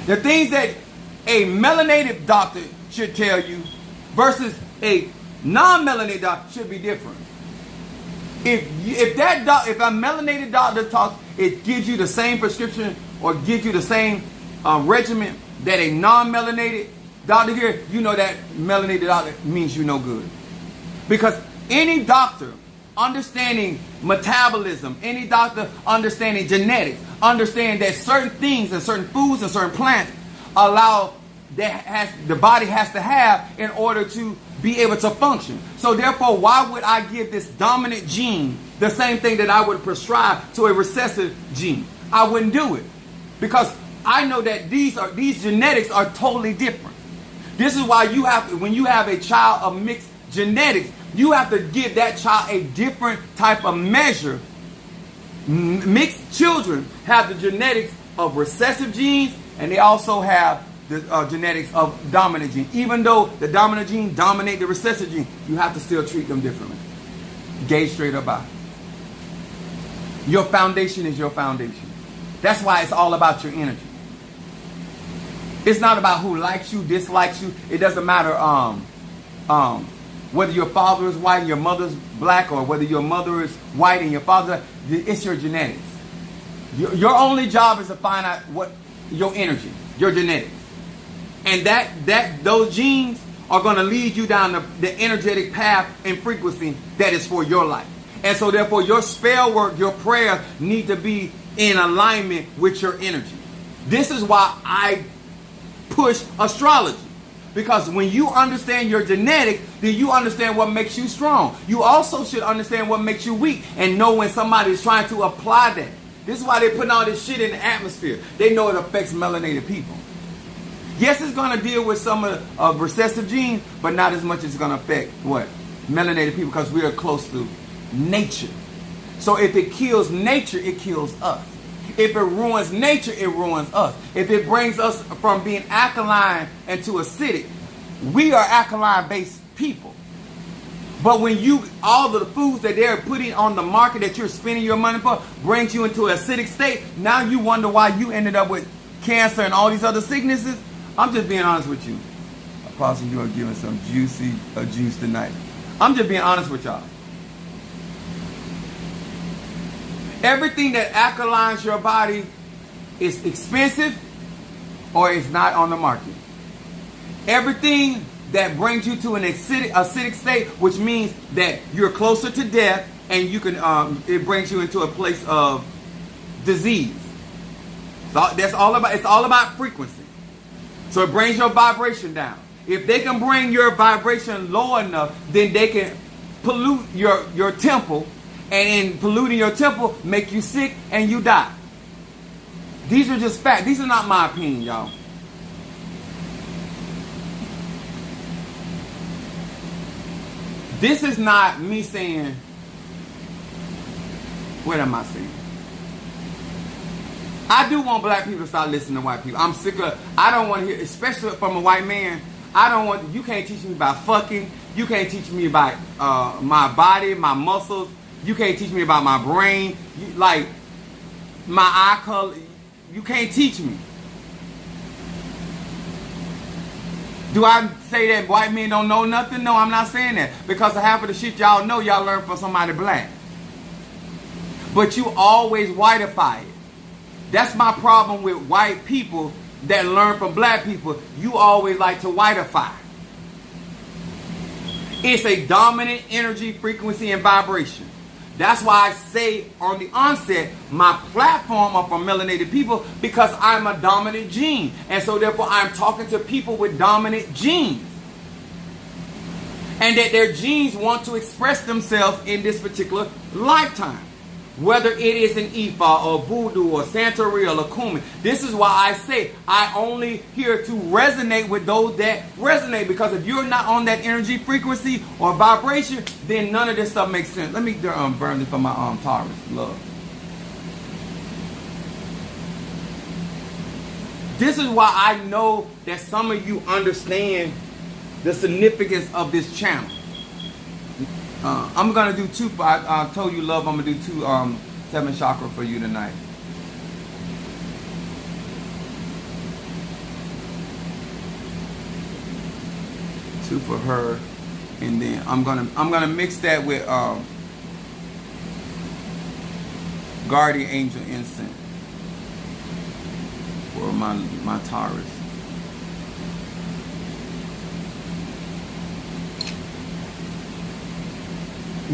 The things that a melanated doctor should tell you versus a non-melanated doctor should be different. If a melanated doctor talks, it gives you the same prescription or gives you the same regimen that a non-melanated doctor here, you know that melanated doctor means you no good. Because any doctor understanding metabolism, any doctor understanding genetics, understand that certain things and certain foods and certain plants allow the body has to have in order to be able to function. So therefore, why would I give this dominant gene the same thing that I would prescribe to a recessive gene? I wouldn't do it, because I know that these genetics are totally different. This is why when you have a child of mixed genetics, you have to give that child a different type of measure. Mixed children have the genetics of recessive genes, and they also have the genetics of dominant gene. Even though the dominant gene dominate the recessive gene, you have to still treat them differently. Gaze straight up eye. Your foundation is your foundation. That's why it's all about your energy. It's not about who likes you, dislikes you. It doesn't matter whether your father is white and your mother's black, or whether your mother is white and your father. It's your genetics. Your only job is to find out what your energy, your genetics. And those genes are going to lead you down the energetic path and frequency that is for your life. And so therefore your spell work, your prayer need to be in alignment with your energy. This is why I push astrology. Because when you understand your genetics, then you understand what makes you strong. You also should understand what makes you weak and know when somebody is trying to apply that. This is why they're putting all this shit in the atmosphere. They know it affects melanated people. Yes, it's going to deal with some of recessive genes, but not as much as it's going to affect what? Melanated people, because we are close to nature. So if it kills nature, it kills us. If it ruins nature, it ruins us. If it brings us from being alkaline into acidic, we are alkaline-based people. But when all of the foods that they're putting on the market that you're spending your money for brings you into an acidic state, now you wonder why you ended up with cancer and all these other sicknesses. I'm just being honest with you. Apostle, you are giving some juice tonight. I'm just being honest with y'all. Everything that alkalines your body is expensive or is not on the market. Everything that brings you to an acidic state, which means that you're closer to death, and you can it brings you into a place of disease. So it's all about frequency. So it brings your vibration down. If they can bring your vibration low enough, then they can pollute your temple, and in polluting your temple, make you sick and you die. These are just facts. These are not my opinion, y'all. This is not me saying, what am I saying? I do want black people to start listening to white people. I'm sick of, I don't want to hear, especially from a white man, you can't teach me about fucking, you can't teach me about my body, my muscles, you can't teach me about my brain, like my eye color, you can't teach me. Do I say that white men don't know nothing? No, I'm not saying that. Because half of the shit y'all know, y'all learn from somebody black. But you always whiteify it. That's my problem with white people that learn from black people. You always like to whiteify. It's a dominant energy, frequency, and vibration. That's why I say on the onset, my platform are for melanated people, because I'm a dominant gene. And so therefore I'm talking to people with dominant genes. And that their genes want to express themselves in this particular lifetime. Whether it is an Ifa or Voodoo or Santeria or Lakumi. This is why I say I only here to resonate with those that resonate. Because if you're not on that energy frequency or vibration, then none of this stuff makes sense. Let me burn this for my Taurus love. This is why I know that some of you understand the significance of this channel. I'm going to do two, I told you love, I'm going to do two 7 chakra for you tonight. Two for her And then I'm gonna mix that with guardian angel incense for my Taurus.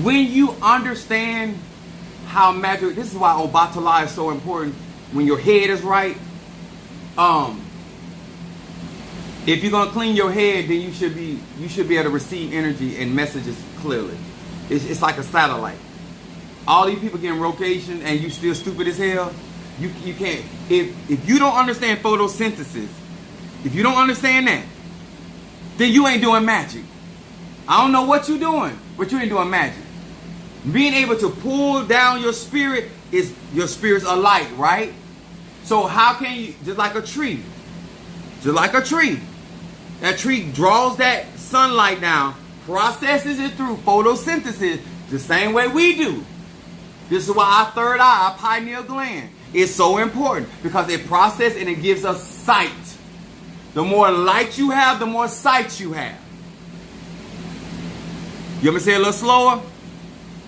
When you understand how magic, this is why Obatala is so important. When your head is right, if you're gonna clean your head, then you should be able to receive energy and messages clearly. It's like a satellite. All these people getting rotation and you still stupid as hell. You can't. If you don't understand photosynthesis, if you don't understand that, then you ain't doing magic. I don't know what you're doing, but you ain't doing magic. Being able to pull down your spirit is your spirit's a light, right? So how can you, just like a tree, that tree draws that sunlight down, processes it through photosynthesis the same way we do. This is why our third eye, our pineal gland, is so important, because it processes and it gives us sight. The more light you have, the more sight you have. You ever say it a little slower?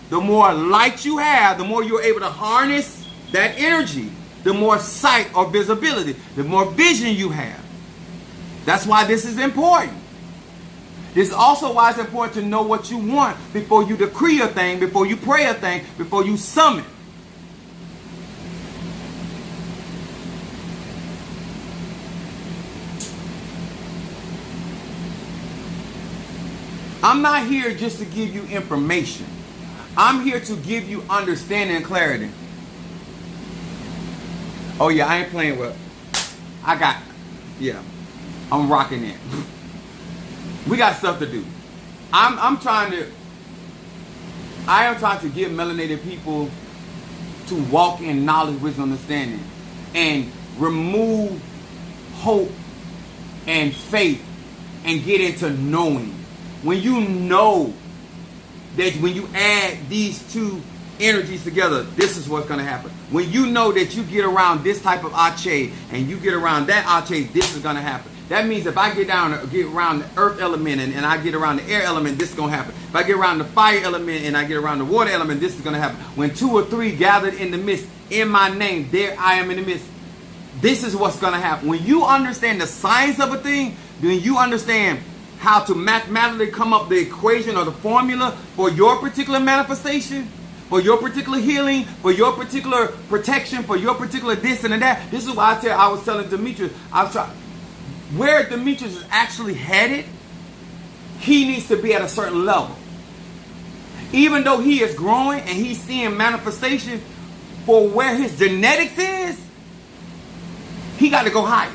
The more light you have, the more you're able to harness that energy. The more sight or visibility, the more vision you have. That's why this is important. This is also why it's important to know what you want before you decree a thing, before you pray a thing, before you summon. I'm not here just to give you information. I'm here to give you understanding and clarity. Oh yeah, I ain't playing with. I'm rocking it. We got stuff to do. I am trying to give melanated people to walk in knowledge, wisdom, understanding, and remove hope and faith and get into knowing. When you know that when you add these two energies together, this is what's going to happen. When you know that you get around this type of Ache and you get around that Ache, this is going to happen. That means if I get around the earth element and I get around the air element, this is going to happen. If I get around the fire element and I get around the water element, this is going to happen. When 2 or 3 gathered in the midst, in my name, there I am in the midst. This is what's going to happen. When you understand the science of a thing, then you understand how to mathematically come up the equation or the formula for your particular manifestation, for your particular healing, for your particular protection, for your particular this and that. This is why I was telling Demetrius, where Demetrius is actually headed, he needs to be at a certain level. Even though he is growing and he's seeing manifestation for where his genetics is, he got to go higher.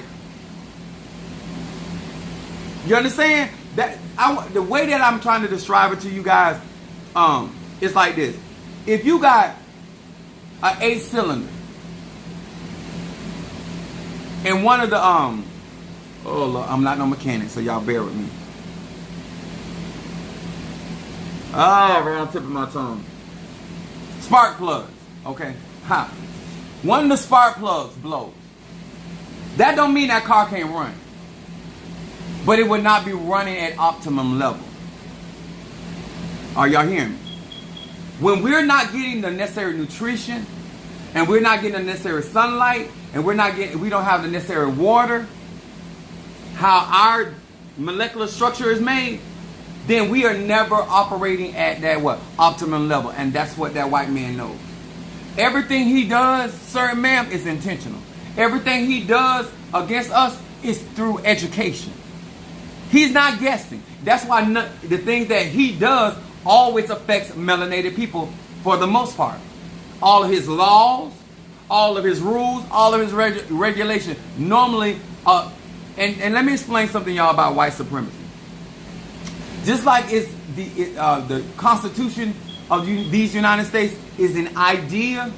You understand? The way that I'm trying to describe it to you guys, it's like this. If you got an 8-cylinder and one of the oh Lord, I'm not no mechanic, so y'all bear with me. Oh, right on the tip of my tongue. Spark plugs. Okay. Ha. One of the spark plugs blows. That don't mean that car can't run. But it would not be running at optimum level. Are y'all hearing me? When we're not getting the necessary nutrition, and we're not getting the necessary sunlight, and we don't have the necessary water, how our molecular structure is made, then we are never operating at that optimum level. And that's what that white man knows. Everything he does, sir and ma'am, is intentional. Everything he does against us is through education. He's not guessing. That's why the things that he does always affects melanated people for the most part. All of his laws, all of his rules, all of his regulation normally, and let me explain something, y'all, about white supremacy. Just like it's the Constitution of these United States is an idea,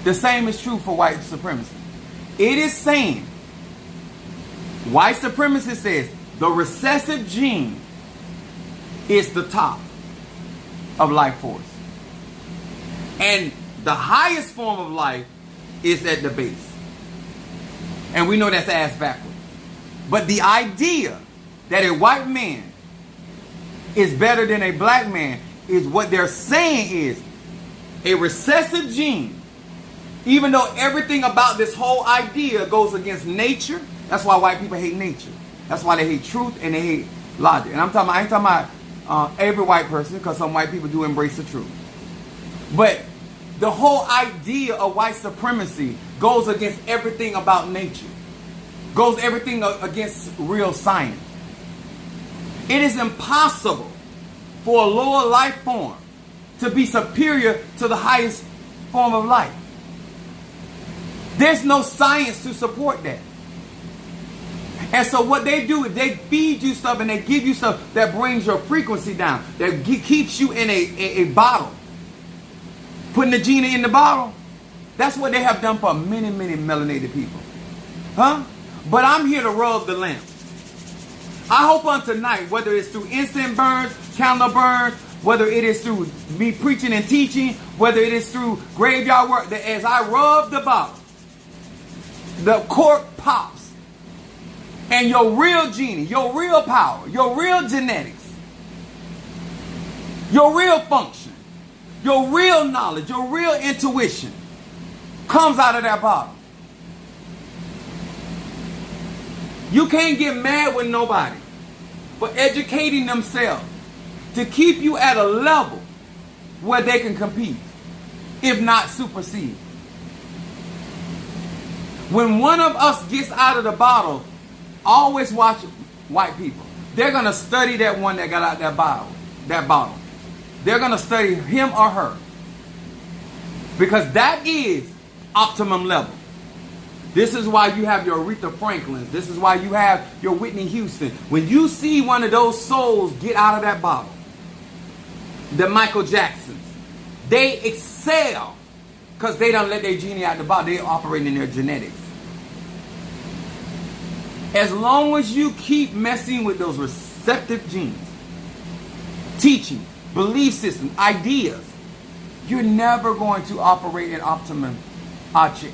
the same is true for white supremacy. It is saying, white supremacy says the recessive gene is the top of life force. And the highest form of life is at the base. And we know that's ass backward. But the idea that a white man is better than a black man is what they're saying is a recessive gene, even though everything about this whole idea goes against nature. That's why white people hate nature. That's why they hate truth and they hate logic. And I ain't talking about every white person, because some white people do embrace the truth. But the whole idea of white supremacy goes against everything about nature. Goes everything against real science. It is impossible for a lower life form to be superior to the highest form of life. There's no science to support that. And so what they do is they feed you stuff and they give you stuff that brings your frequency down, that keeps you in a bottle. Putting the genie in the bottle. That's what they have done for many, many melanated people. Huh? But I'm here to rub the lamp. I hope on tonight, whether it's through incense burns, candle burns, whether it is through me preaching and teaching, whether it is through graveyard work, that as I rub the bottle, the cork pops. And your real genie, your real power, your real genetics, your real function, your real knowledge, your real intuition comes out of that bottle. You can't get mad with nobody for educating themselves to keep you at a level where they can compete, if not supersede. When one of us gets out of the bottle, always watch white people. They're going to study that one that got out that bottle. They're going to study him or her. Because that is optimum level. This is why you have your Aretha Franklins. This is why you have your Whitney Houston. When you see one of those souls get out of that bottle, the Michael Jacksons, they excel because they don't let their genie out the bottle. They operate in their genetics. As long as you keep messing with those receptive genes, teaching, belief systems, ideas, you're never going to operate in optimum ache.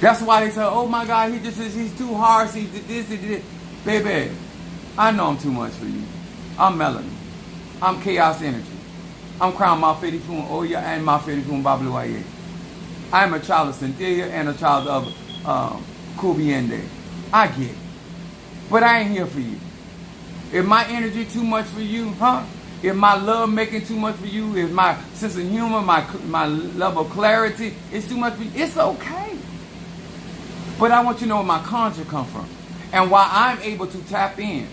That's why they say, oh my God, he's too harsh, he did this, he did this. Baby, I know I'm too much for you. I'm melanin. I'm chaos energy. I'm crown Mafedi Fun Oya and Mafedi Fun Babluaye. I am a child of Cynthia and a child of Kubiende. I get it. But I ain't here for you. If my energy too much for you, huh? If my love making too much for you, if my sense of humor, my level of clarity is too much for you, it's okay. But I want you to know where my conjure come from and why I'm able to tap in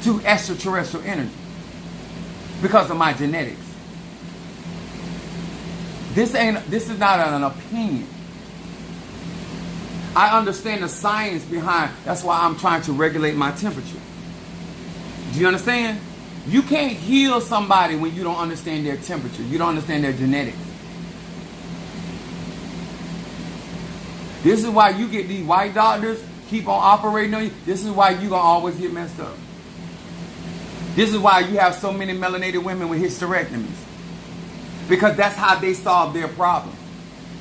to extraterrestrial energy. Because of my genetics. This is not an opinion. I understand the science behind, that's why I'm trying to regulate my temperature. Do you understand? You can't heal somebody when you don't understand their temperature. You don't understand their genetics. This is why you get these white doctors keep on operating on you. This is why you're going to always get messed up. This is why you have so many melanated women with hysterectomies. Because that's how they solve their problems.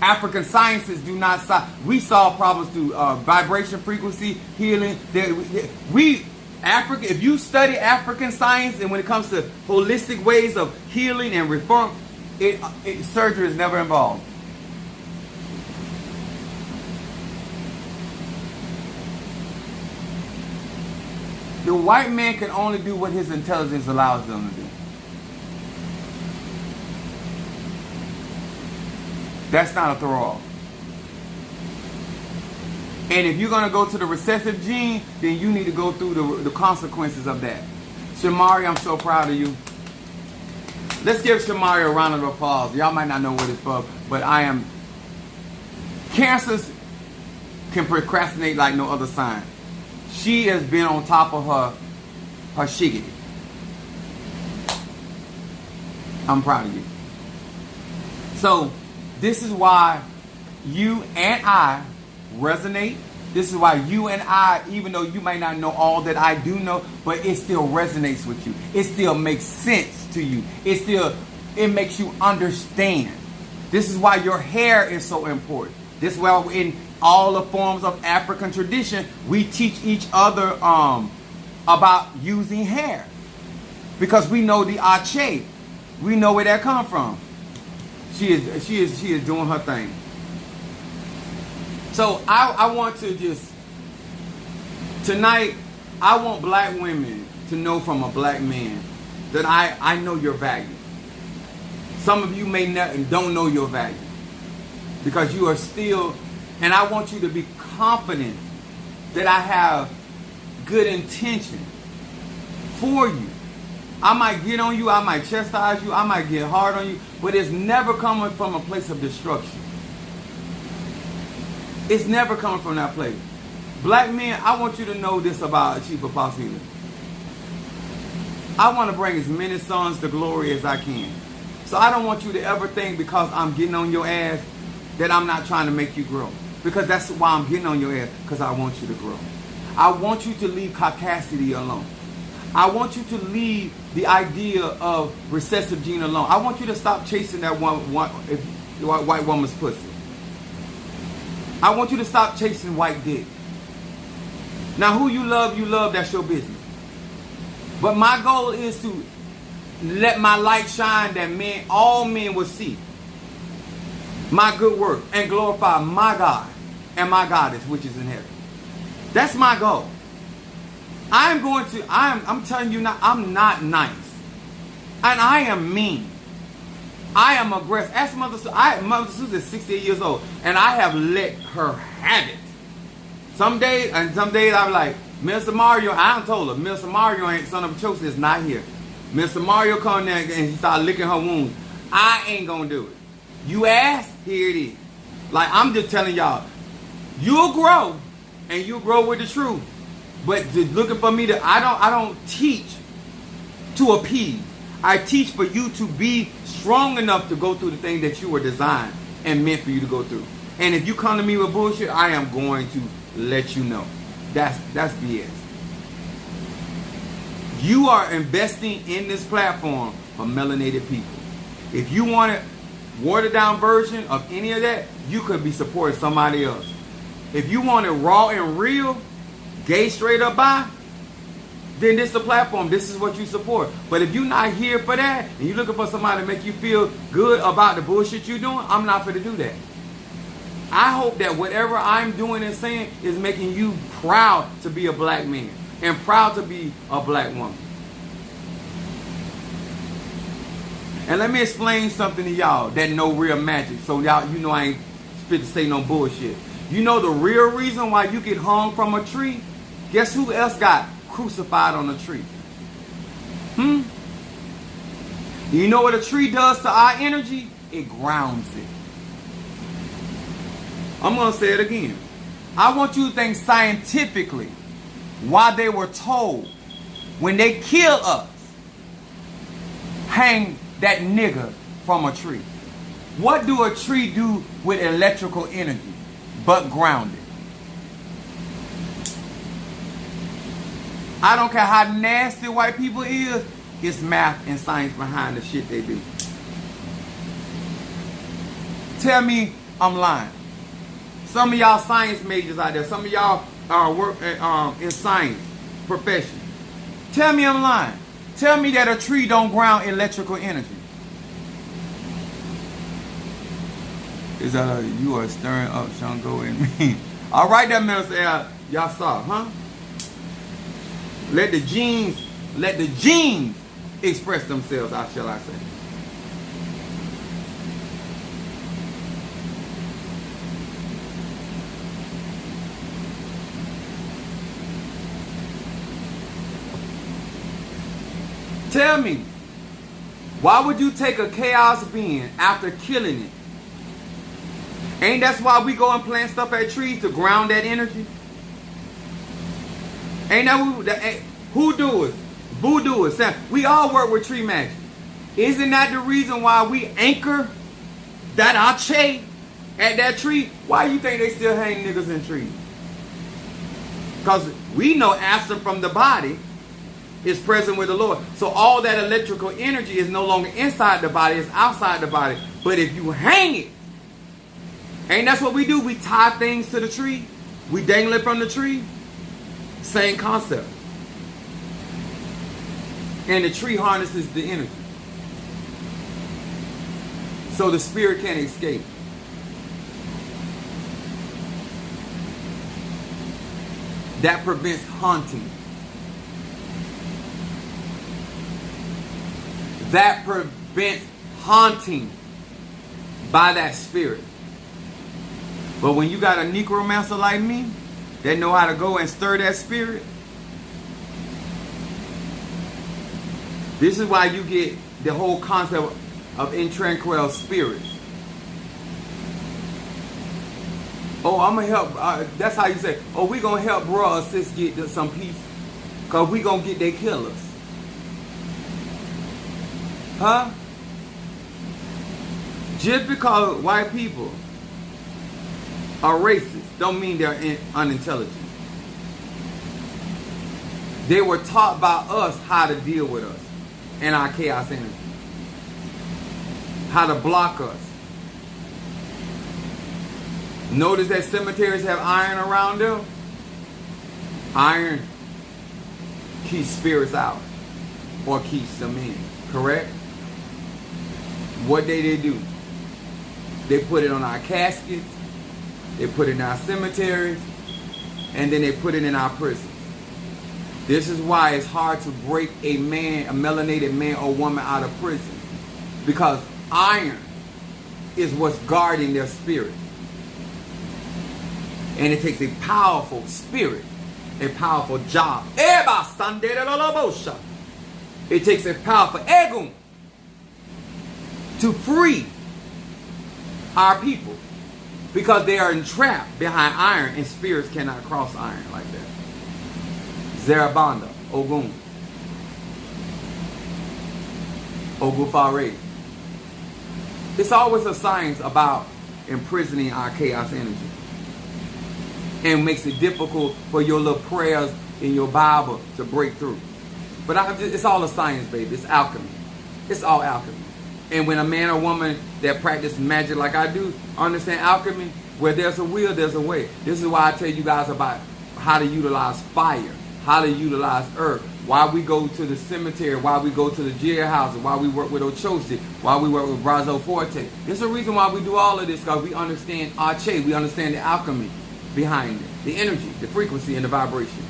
African sciences do not solve. We solve problems through vibration, frequency, healing. If you study African science, and when it comes to holistic ways of healing and reform, surgery is never involved. The white man can only do what his intelligence allows them to do. That's not a throw-off. And if you're going to go to the recessive gene, then you need to go through the consequences of that. Shamari, I'm so proud of you. Let's give Shamari a round of applause. Y'all might not know what it's for, but I am... Cancers can procrastinate like no other sign. She has been on top of her shiggity. I'm proud of you. So, this is why you and I resonate. This is why you and I, even though you might not know all that I do know, but it still resonates with you. It still makes sense to you. It makes you understand. This is why your hair is so important. This is why in all the forms of African tradition, we teach each other about using hair. Because we know the Ache. We know where that come from. She is doing her thing. So I want to just, tonight, I want black women to know from a black man that I know your value. Some of you don't know your value because you are still, and I want you to be confident that I have good intention for you. I might get on you, I might chastise you, I might get hard on you, but it's never coming from a place of destruction. It's never coming from that place. Black men, I want you to know this about Chief Apostle Healy. I want to bring as many sons to glory as I can. So I don't want you to ever think because I'm getting on your ass that I'm not trying to make you grow. Because that's why I'm getting on your ass, because I want you to grow. I want you to leave caucasity alone. I want you to leave the idea of recessive gene alone. I want you to stop chasing that white woman's pussy. I want you to stop chasing white dick. Now, who you love, that's your business. But my goal is to let my light shine that all men will see my good work and glorify my God and my goddess which is in heaven. That's my goal. I'm telling you now, I'm not nice. And I am mean. I am aggressive. Ask Mother Susan. Mother Susan is 68 years old. And I have let her have it. Some days I'm like, Mr. Mario, I done told her, Mr. Mario ain't son of a chosen is not here. Mr. Mario come there and he start licking her wounds. I ain't gonna do it. You ask, here it is. Like, I'm just telling y'all, you'll grow and you'll grow with the truth. But looking for me to, I don't teach to appease. I teach for you to be strong enough to go through the thing that you were designed and meant for you to go through. And if you come to me with bullshit, I am going to let you know. That's BS. You are investing in this platform for melanated people. If you want a watered down version of any of that, you could be supporting somebody else. If you want it raw and real, gay straight up by, then this is the platform. This is what you support. But if you're not here for that, and you're looking for somebody to make you feel good about the bullshit you're doing, I'm not going to do that. I hope that whatever I'm doing and saying is making you proud to be a black man and proud to be a black woman. And let me explain something to y'all that know real magic. So y'all, you know I ain't fit to say no bullshit. You know the real reason why you get hung from a tree? Guess who else got crucified on a tree? You know what a tree does to our energy? It grounds it. I'm going to say it again. I want you to think scientifically why they were told when they kill us, hang that nigga from a tree. What do a tree do with electrical energy but ground it? I don't care how nasty white people is, it's math and science behind the shit they do. Tell me I'm lying. Some of y'all science majors out there, some of y'all work in science profession. Tell me I'm lying. Tell me that a tree don't ground electrical energy. Is that you are stirring up Shango and me? All right, that minister, y'all saw, huh? Let the genes express themselves, shall I say. Tell me, why would you take a chaos being after killing it? Ain't that's why we go and plant stuff at trees to ground that energy? Ain't that who do it? Voodoo is. We all work with tree magic. Isn't that the reason why we anchor that Ache at that tree? Why you think they still hang niggas in trees? Because we know absent from the body is present with the Lord. So all that electrical energy is no longer inside the body, it's outside the body. But if you hang it, Ain't that's what we do? We tie things to the tree. We dangle it from the tree. Same concept. And the tree harnesses the energy. So the spirit can't escape. That prevents haunting. That prevents haunting by that spirit. But when you got a necromancer like me that know how to go and stir that spirit, this is why you get the whole concept of intranquil spirits. Oh, I'm going to help. That's how you say, oh, we going to help bro or sis get some peace. Because we going to get their killers. Huh? Just because white people are racist don't mean they're unintelligent. They were taught by us how to deal with us and our chaos energy. How to block us. Notice that cemeteries have iron around them. Iron keeps spirits out or keeps them in. Correct? What they do? They put it on our caskets. They put it in our cemeteries. And then they put it in our prisons. This is why it's hard to break a man, a melanated man or woman out of prison. Because iron is what's guarding their spirit. And it takes a powerful spirit, a powerful job. It takes a powerful egun to free our people. Because they are entrapped behind iron and spirits cannot cross iron like that. Zarabanda, Ogun, Ogufare. It's always a science about imprisoning our chaos energy. And makes it difficult for your little prayers in your Bible to break through. But it's all a science, baby. It's alchemy. It's all alchemy. And when a man or woman that practice magic like I do understand alchemy, where there's a will, there's a way. This is why I tell you guys about how to utilize fire, how to utilize earth, why we go to the cemetery, why we go to the jailhouse, why we work with Ochosi, why we work with Brazo Forte. There's a reason why we do all of this, because we understand Arche, we understand the alchemy behind it, the energy, the frequency, and the vibration.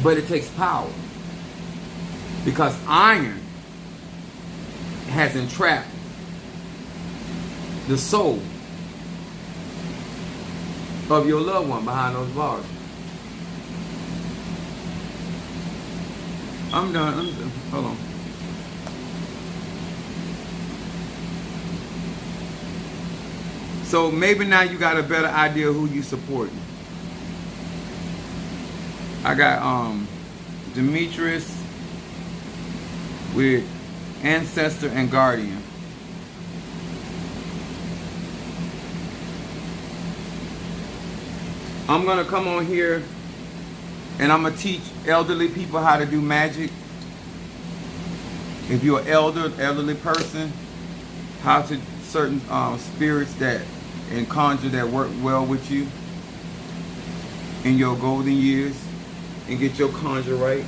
But it takes power. Because iron has entrapped the soul of your loved one behind those bars. I'm done. Hold on. So maybe now you got a better idea of who you supporting. I got Demetrius with Ancestor and Guardian. I'm gonna come on here and I'm gonna teach elderly people how to do magic. If you're an elderly person, how to certain spirits that and conjure that work well with you in your golden years and get your conjure right.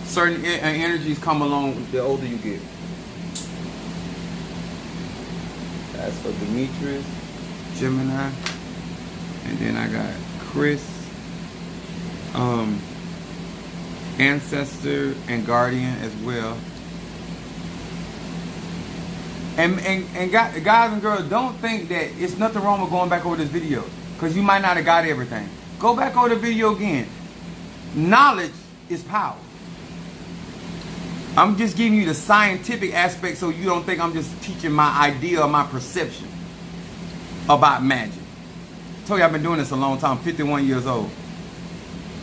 Certain energies come along the older you get. That's for Demetrius, Gemini, and then I got Chris, Ancestor and Guardian as well. And guys and girls, don't think that it's nothing wrong with going back over this video, because you might not have got everything. Go back over the video again. Knowledge is power. I'm just giving you the scientific aspect so you don't think I'm just teaching my idea or my perception about magic. I told you I've been doing this a long time, 51 years old.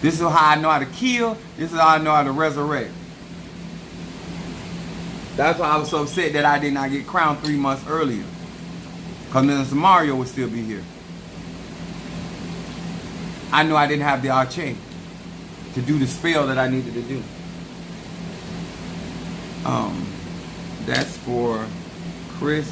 This is how I know how to kill. This is how I know how to resurrect. That's why I was so upset that I did not get crowned 3 months earlier. Because Mr. Mario would still be here. I knew I didn't have the arche to do the spell that I needed to do. That's for Chris.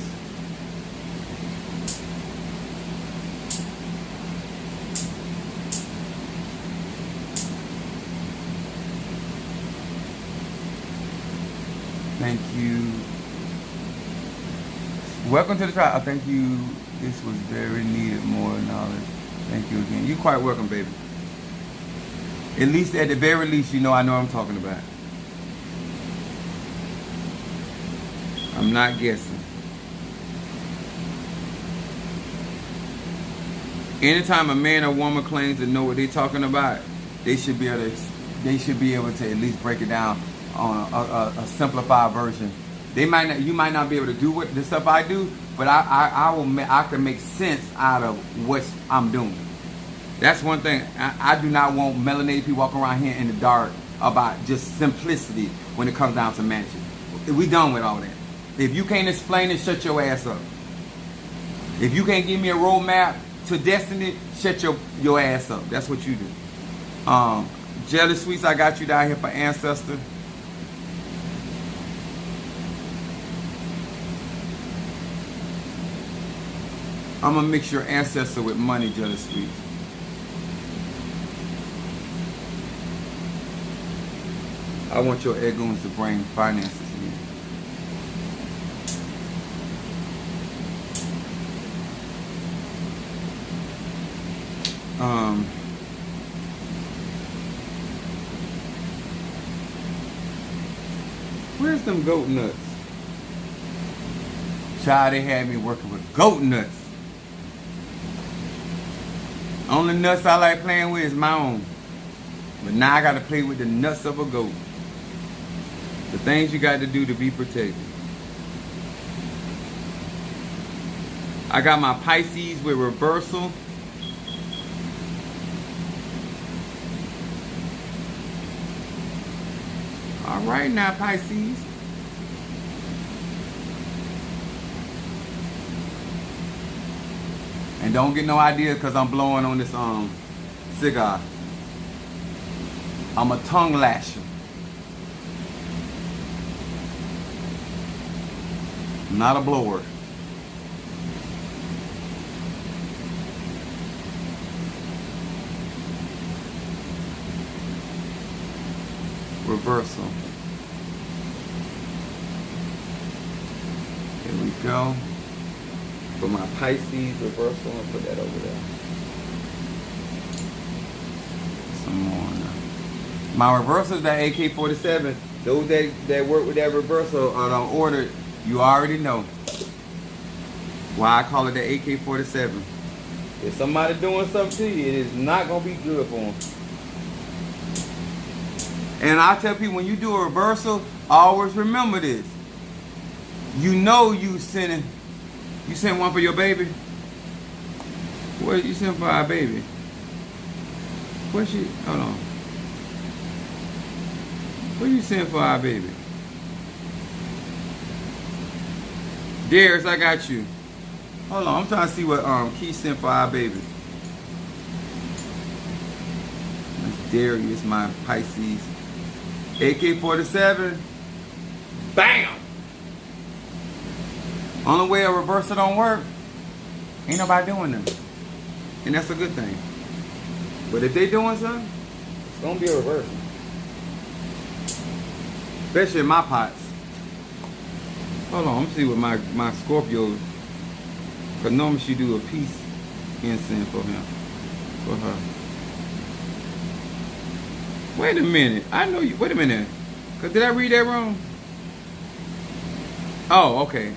Thank you. Welcome to the trial. Thank you. This was very needed. More knowledge. Thank you again. You're quite welcome, baby. At least, at the very least, you know I know what I'm talking about. I'm not guessing. Anytime a man or woman claims to know what they're talking about, they should be able to at least break it down on a simplified version. You might not be able to do what the stuff I do, but I can make sense out of what I'm doing. That's one thing. I do not want melanated people walking around here in the dark about just simplicity when it comes down to magic. We done with all that. If you can't explain it, shut your ass up. If you can't give me a roadmap to destiny, shut your ass up. That's what you do. Jelly Sweets, I got you down here for Ancestor. I'm gonna mix your ancestor with money, Jelly Sweets. I want your Egoons to bring finances in. Where's them goat nuts? Child, they had me working with goat nuts. Only nuts I like playing with is my own. But now I got to play with the nuts of a goat. The things you got to do to be protected. I got my Pisces with reversal. All right now, Pisces. And don't get no idea because I'm blowing on this cigar. I'm a tongue lasher. Not a blower. Reversal. Here we go. For my Pisces reversal, and put that over there. Some more now. My reversal is that AK-47. Those that work with that reversal on order, you already know why I call it the AK-47. If somebody doing something to you, it is not going to be good for them. And I tell people, when you do a reversal, always remember this. You know you sent one for your baby? What you sent for our baby? What she, hold on. What you sent for our baby? Darius, I got you. Hold on, I'm trying to see what Key sent for our baby. That's Darius, my Pisces. AK-47. Bam! Only way a reversal don't work, ain't nobody doing them. And that's a good thing. But if they doing something, it's gonna be a reversal. Especially in my pots. Hold on, let me see what my Scorpio, because normally she do a peace incense for him, for her. Wait a minute, I know you, wait a minute. Cause did I read that wrong? Oh, okay.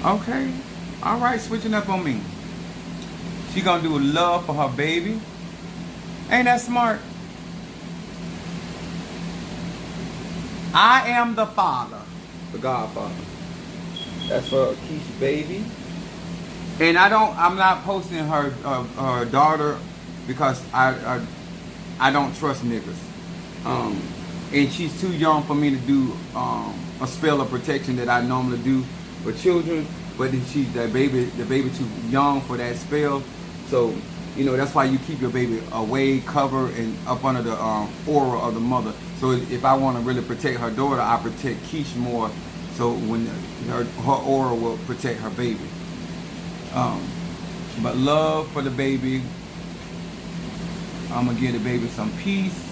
Okay, all right, switching up on me. She gonna do love for her baby. Ain't that smart? I am the father, the Godfather. That's for Keisha's baby. And I'm not posting her daughter because I don't trust niggas. And she's too young for me to do a spell of protection that I normally do for children, but the baby too young for that spell. So, you know, that's why you keep your baby away, covered, and up under the aura of the mother. So if I want to really protect her daughter, I protect Keisha more, So when her aura will protect her baby. But love for the baby. I'm going to give the baby some peace.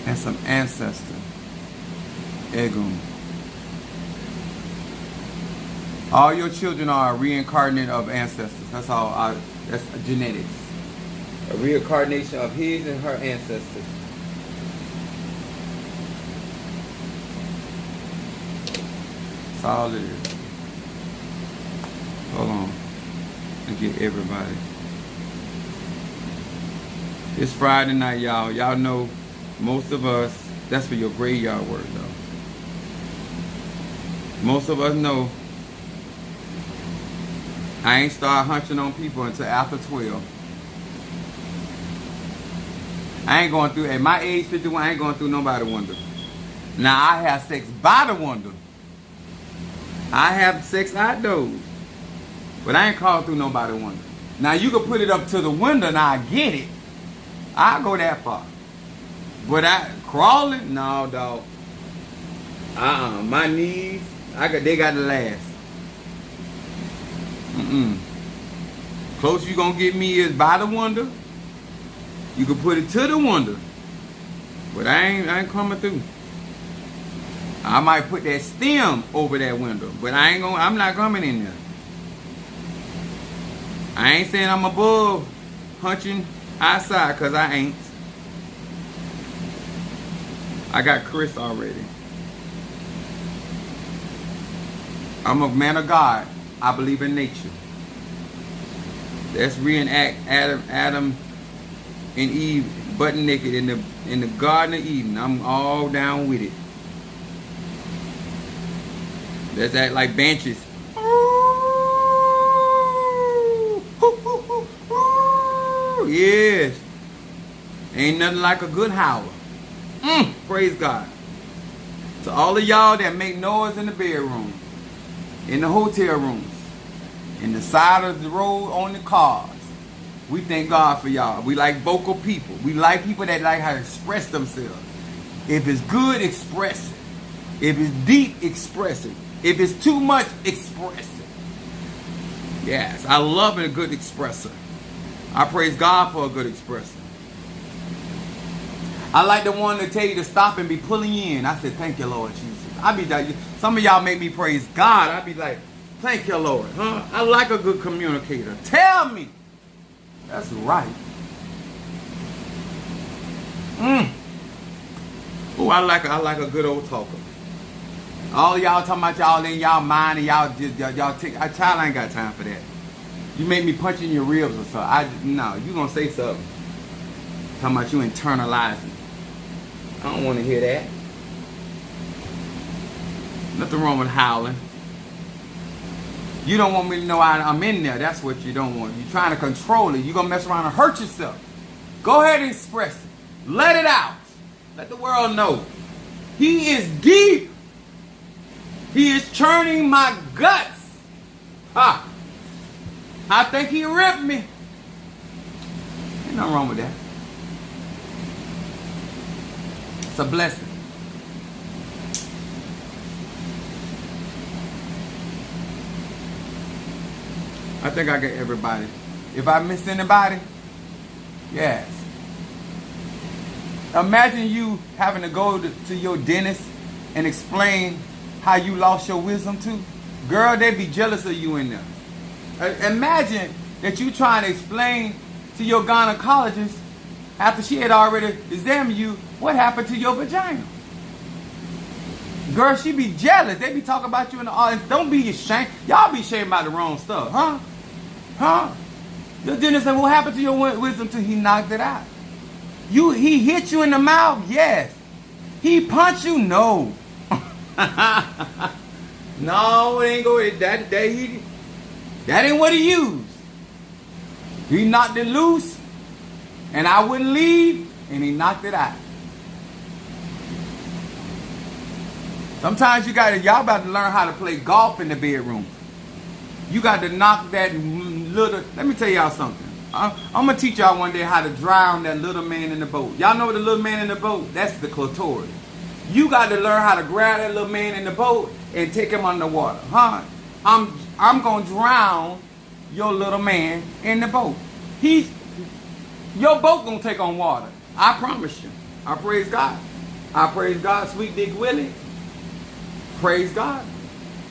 And some ancestor. Egum. All your children are a reincarnate of ancestors. That's all. That's genetics. A reincarnation of his and her ancestors. That's all it is. Hold on. And get everybody. It's Friday night, y'all. Y'all know most of us, that's for your graveyard work, though. Most of us know I ain't start hunching on people until after 12. I ain't going through, at my age, 51, I ain't going through nobody wonder. Now, I have sex by the wonder. I have sex outdoors. But I ain't calling through nobody wonder. Now, you can put it up to the window, and I get it. I'll go that far. But crawling? No, dog. My knees, they got to last. Close you gonna get me is by the window. You can put it to the window. But I ain't coming through. I might put that stem over that window, but I'm not coming in there. I ain't saying I'm above hunching outside, cause I ain't. I got Chris already. I'm a man of God. I believe in nature. Let's reenact Adam and Eve butt naked in the Garden of Eden. I'm all down with it. Let's act like banshees. Yes. Ain't nothing like a good howl. Praise God. To all of y'all that make noise in the bedroom, in the hotel rooms, in the side of the road, on the cars, we thank God for y'all. We like vocal people. We like people that like how to express themselves. If it's good, express it. If it's deep, express it. If it's too much, express it. Yes, I love a good expresser. I praise God for a good expresser. I like the one to tell you to stop and be pulling you in. I said, thank you, Lord Jesus. I be like, some of y'all make me praise God. I be like, thank you, Lord. Huh? I like a good communicator. Tell me. That's right. Oh, I like a good old talker. All y'all talking about y'all in y'all mind and y'all take. A child ain't got time for that. You make me punch in your ribs or something. No, you gonna say something. Talking about you internalizing. I don't want to hear that. Nothing wrong with howling. You don't want me to know I'm in there. That's what you don't want. You're trying to control it. You're going to mess around and hurt yourself. Go ahead and express it. Let it out. Let the world know. He is deep. He is churning my guts. I think he ripped me. Ain't nothing wrong with that. It's a blessing. I think I get everybody. If I missed anybody, yes. Imagine you having to go to your dentist and explain how you lost your wisdom tooth. Girl, they'd be jealous of you in there. Imagine that you trying to explain to your gynecologist after she had already examined you what happened to your vagina. Girl, she be jealous. They be talking about you in the audience. Don't be ashamed. Y'all be ashamed about the wrong stuff, huh? Your dentist said, what happened to your wisdom tooth? He knocked it out. He hit you in the mouth? Yes. He punched you? No. No, it ain't go. That ain't what he used. He knocked it loose, and I wouldn't leave, and he knocked it out. Sometimes y'all about to learn how to play golf in the bedroom. You got to knock that little. Let me tell y'all something. I'm gonna teach y'all one day how to drown that little man in the boat. Y'all know the little man in the boat? That's the clitoris. You got to learn how to grab that little man in the boat and take him underwater, huh? I'm gonna drown your little man in the boat. Your boat gonna take on water. I promise you. I praise God. I praise God, sweet Dick Willie. Praise God.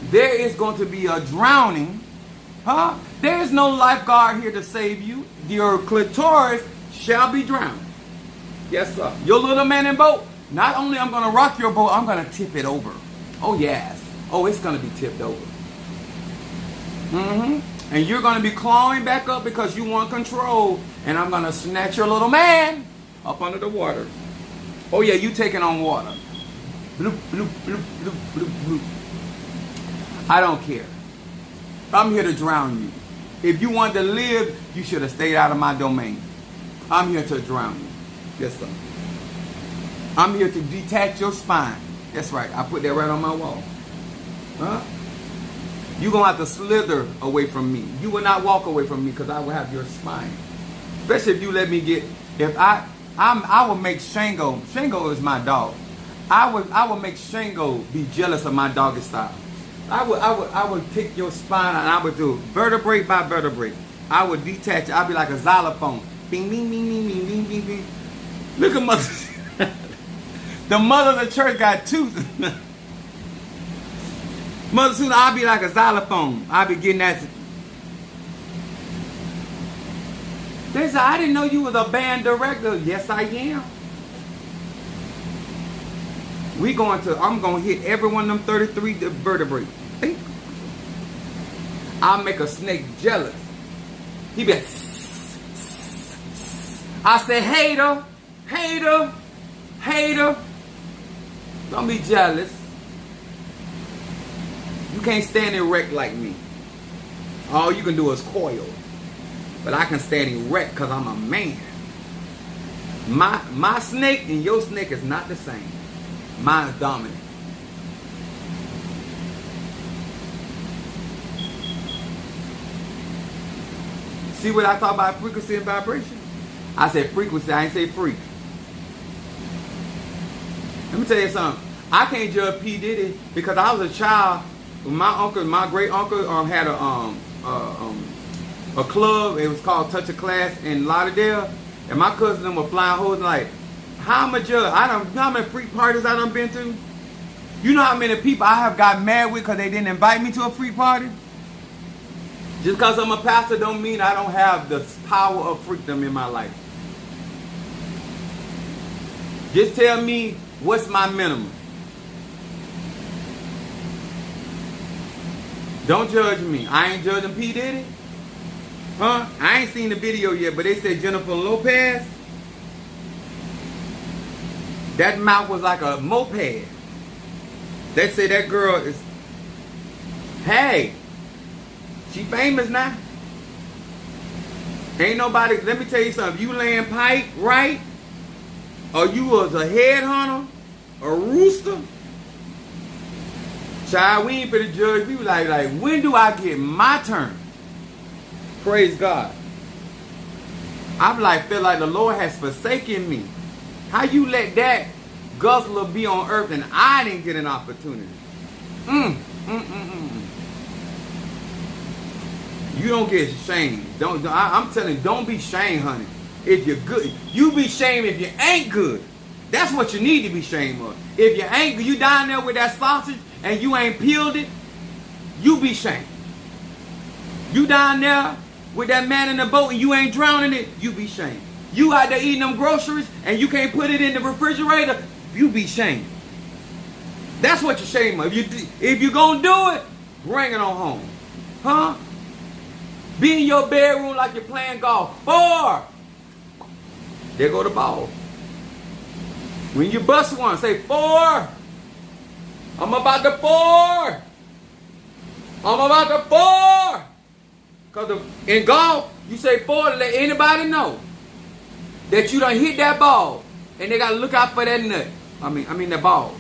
There is going to be a drowning. Huh? There is no lifeguard here to save you. Your clitoris shall be drowned. Yes, sir. Your little man in boat. Not only I'm going to rock your boat, I'm going to tip it over. Oh, yes. Oh, it's going to be tipped over. And you're going to be clawing back up because you want control. And I'm going to snatch your little man up under the water. Oh, yeah, you taking on water. Bloop, bloop, bloop, bloop, bloop, bloop. I don't care. I'm here to drown you. If you want to live, you should have stayed out of my domain. I'm here to drown you. Yes, sir. I'm here to detach your spine. That's right. I put that right on my wall. Huh? You're going to have to slither away from me. You will not walk away from me because I will have your spine. Especially if you let me get... I will make Shango... Shango is my dog. I will make Shango be jealous of my doggy style. I would take your spine and I would do vertebrae by vertebrae. I would detach it. I'd be like a xylophone. Bing, bing, bing, bing, bing, bing, bing, bing. Look at mother. The mother of the church got two. Mother Susan, I'll be like a xylophone. I'll be getting that. They said, I didn't know you was a band director. Yes, I am. I'm going to hit every one of them 33 vertebrae. I'll make a snake jealous. He be like, I say, hater, hater, hater. Don't be jealous. You can't stand erect like me. All you can do is coil. But I can stand erect because I'm a man. My snake and your snake is not the same. Mine is dominant. See what I talk about frequency and vibration? I said frequency, I ain't say freak. Let me tell you something. I can't judge P. Diddy because I was a child. My great uncle had a club. It was called Touch of Class in Lauderdale. And my cousin them were flying hoes like, how am I judge? You know how many freak parties I done been to? You know how many people I have got mad with because they didn't invite me to a freak party? Just because I'm a pastor don't mean I don't have the power of freakdom in my life. Just tell me what's my minimum. Don't judge me. I ain't judging P. Diddy. Huh? I ain't seen the video yet, but they said Jennifer Lopez. That mouth was like a moped. They say that girl is... Hey. She famous now. Ain't nobody... Let me tell you something. If you laying pipe right, or you was a headhunter, a rooster, child, we ain't for the judge. We was like, when do I get my turn? Praise God. feel like the Lord has forsaken me. How you let that guzzler be on earth and I didn't get an opportunity? You don't get shamed. I'm telling you, don't be shamed, honey. If you're good, you be shamed if you ain't good. That's what you need to be shamed of. If you ain't good, you down there with that sausage and you ain't peeled it, you be shamed. You down there with that man in the boat and you ain't drowning it, you be shamed. You out there eating them groceries and you can't put it in the refrigerator, you be shamed. That's what you're shamed of. If you're going to do it, bring it on home. Huh? Be in your bedroom like you're playing golf. 4. There go the ball. When you bust one, say 4. I'm about to 4. I'm about to 4. Because in golf, you say 4 to let anybody know that you done hit that ball. And they got to look out for that nut. I mean that ball.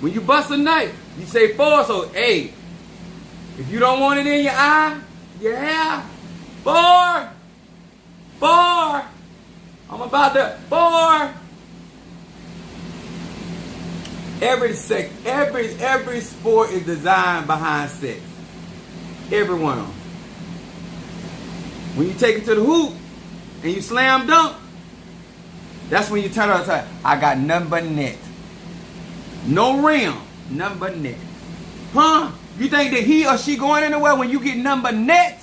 When you bust a nut, you say 4. So, hey, If you don't want it in your eye, your hair, 4, 4. I'm about to 4. Every sport is designed behind sex. Every one of them. When you take it to the hoop and you slam dunk, that's when you turn on and say, I got nothing but net. No rim, nothing but net. Huh? You think that he or she going anywhere when you get nothing but net?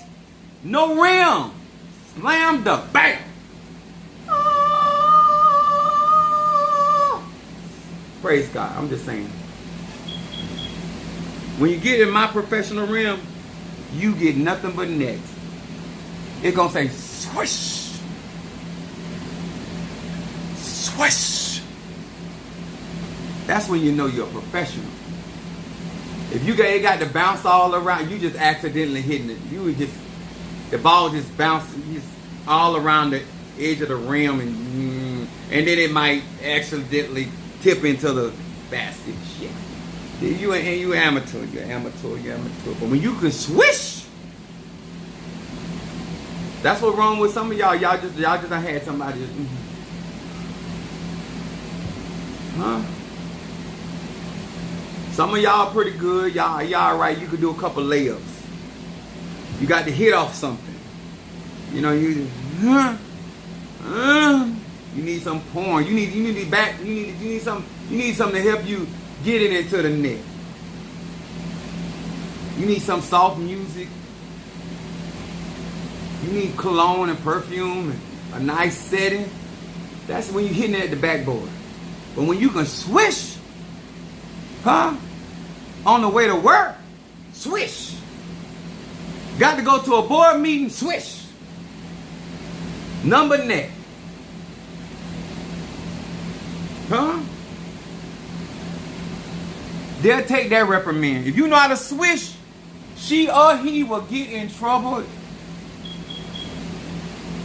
No rim. Slam dunk. Bam. Praise God. I'm just saying. When you get in my professional rim, you get nothing but net. It's going to say swish. Swish. That's when you know you're a professional. If you got to bounce all around, you just accidentally hitting it. You would just, the ball just bouncing just all around the edge of the rim, and then it might accidentally tip into the basket. Shit. You amateur. You're amateur. But when you can swish, that's what's wrong with some of y'all. Y'all just done had somebody just, huh? Some of y'all pretty good. Y'all right. You could do a couple layups. You got to hit off something. You know, you need some porn. You need something to help you get it into the net. You need some soft music. You need cologne and perfume and a nice setting. That's when you're hitting it at the backboard. But when you can swish, huh? On the way to work, swish. Got to go to a board meeting, swish. Number net. Huh? They'll take that reprimand. If you know how to swish, she or he will get in trouble.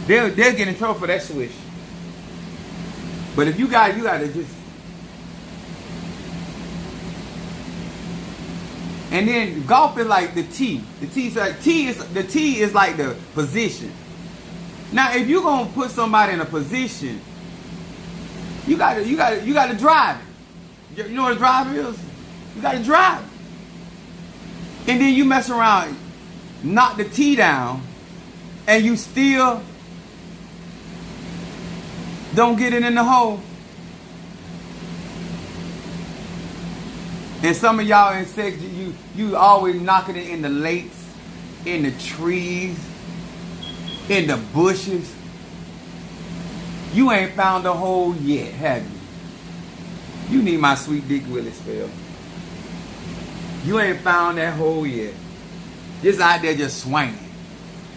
They'll get in trouble for that swish. But if you got to just. And then golf is like the tee. The tee is like the position. Now, if you're gonna put somebody in a position, you gotta drive it. You know what a drive is? You gotta drive. And then you mess around, knock the tee down, and you still don't get it in the hole. And some of y'all in sex, you always knocking it in the lakes, in the trees, in the bushes. You ain't found a hole yet, have you? You need my sweet Dick Willis spell. You ain't found that hole yet. Just out there just swinging.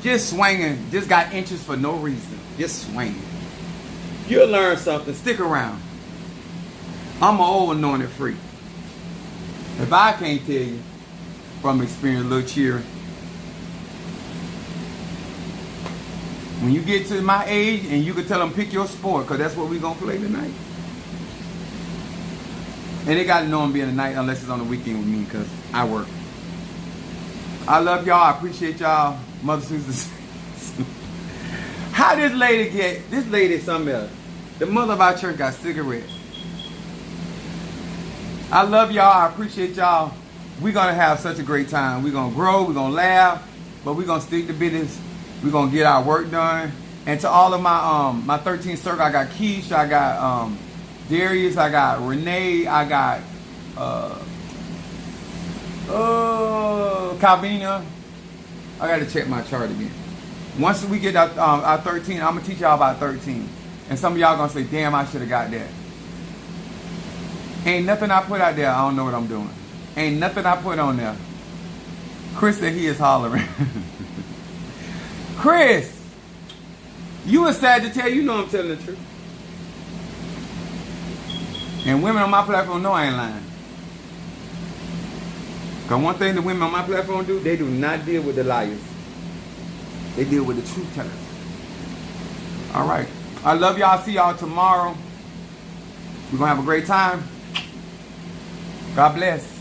Just swinging. Just got inches for no reason. Just swinging. You'll learn something. Stick around. I'm an old anointed freak. If I can't tell you from experience, little cheer, when you get to my age and you can tell them pick your sport, because that's what we're going to play tonight. And they got to know I'm being tonight unless it's on the weekend with me, because I work. I love y'all. I appreciate y'all. Mother Susan. How this lady is something else. The mother of our church got cigarettes. I love y'all. I appreciate y'all. We're going to have such a great time. We're going to grow. We're going to laugh. But we're going to stick to business. We're going to get our work done. And to all of my 13th circle, I got Keish. I got Darius. I got Renee. I got Calvina. I got to check my chart again. Once we get our 13, I'm going to teach y'all about 13. And some of y'all going to say, damn, I should have got that. Ain't nothing I put out there, I don't know what I'm doing. Ain't nothing I put on there. Chris said he is hollering. Chris, you a Sagittarius, you know I'm telling the truth. And women on my platform know I ain't lying. Because one thing the women on my platform do, they do not deal with the liars. They deal with the truth tellers. All right. I love y'all. See y'all tomorrow. We're going to have a great time. God bless.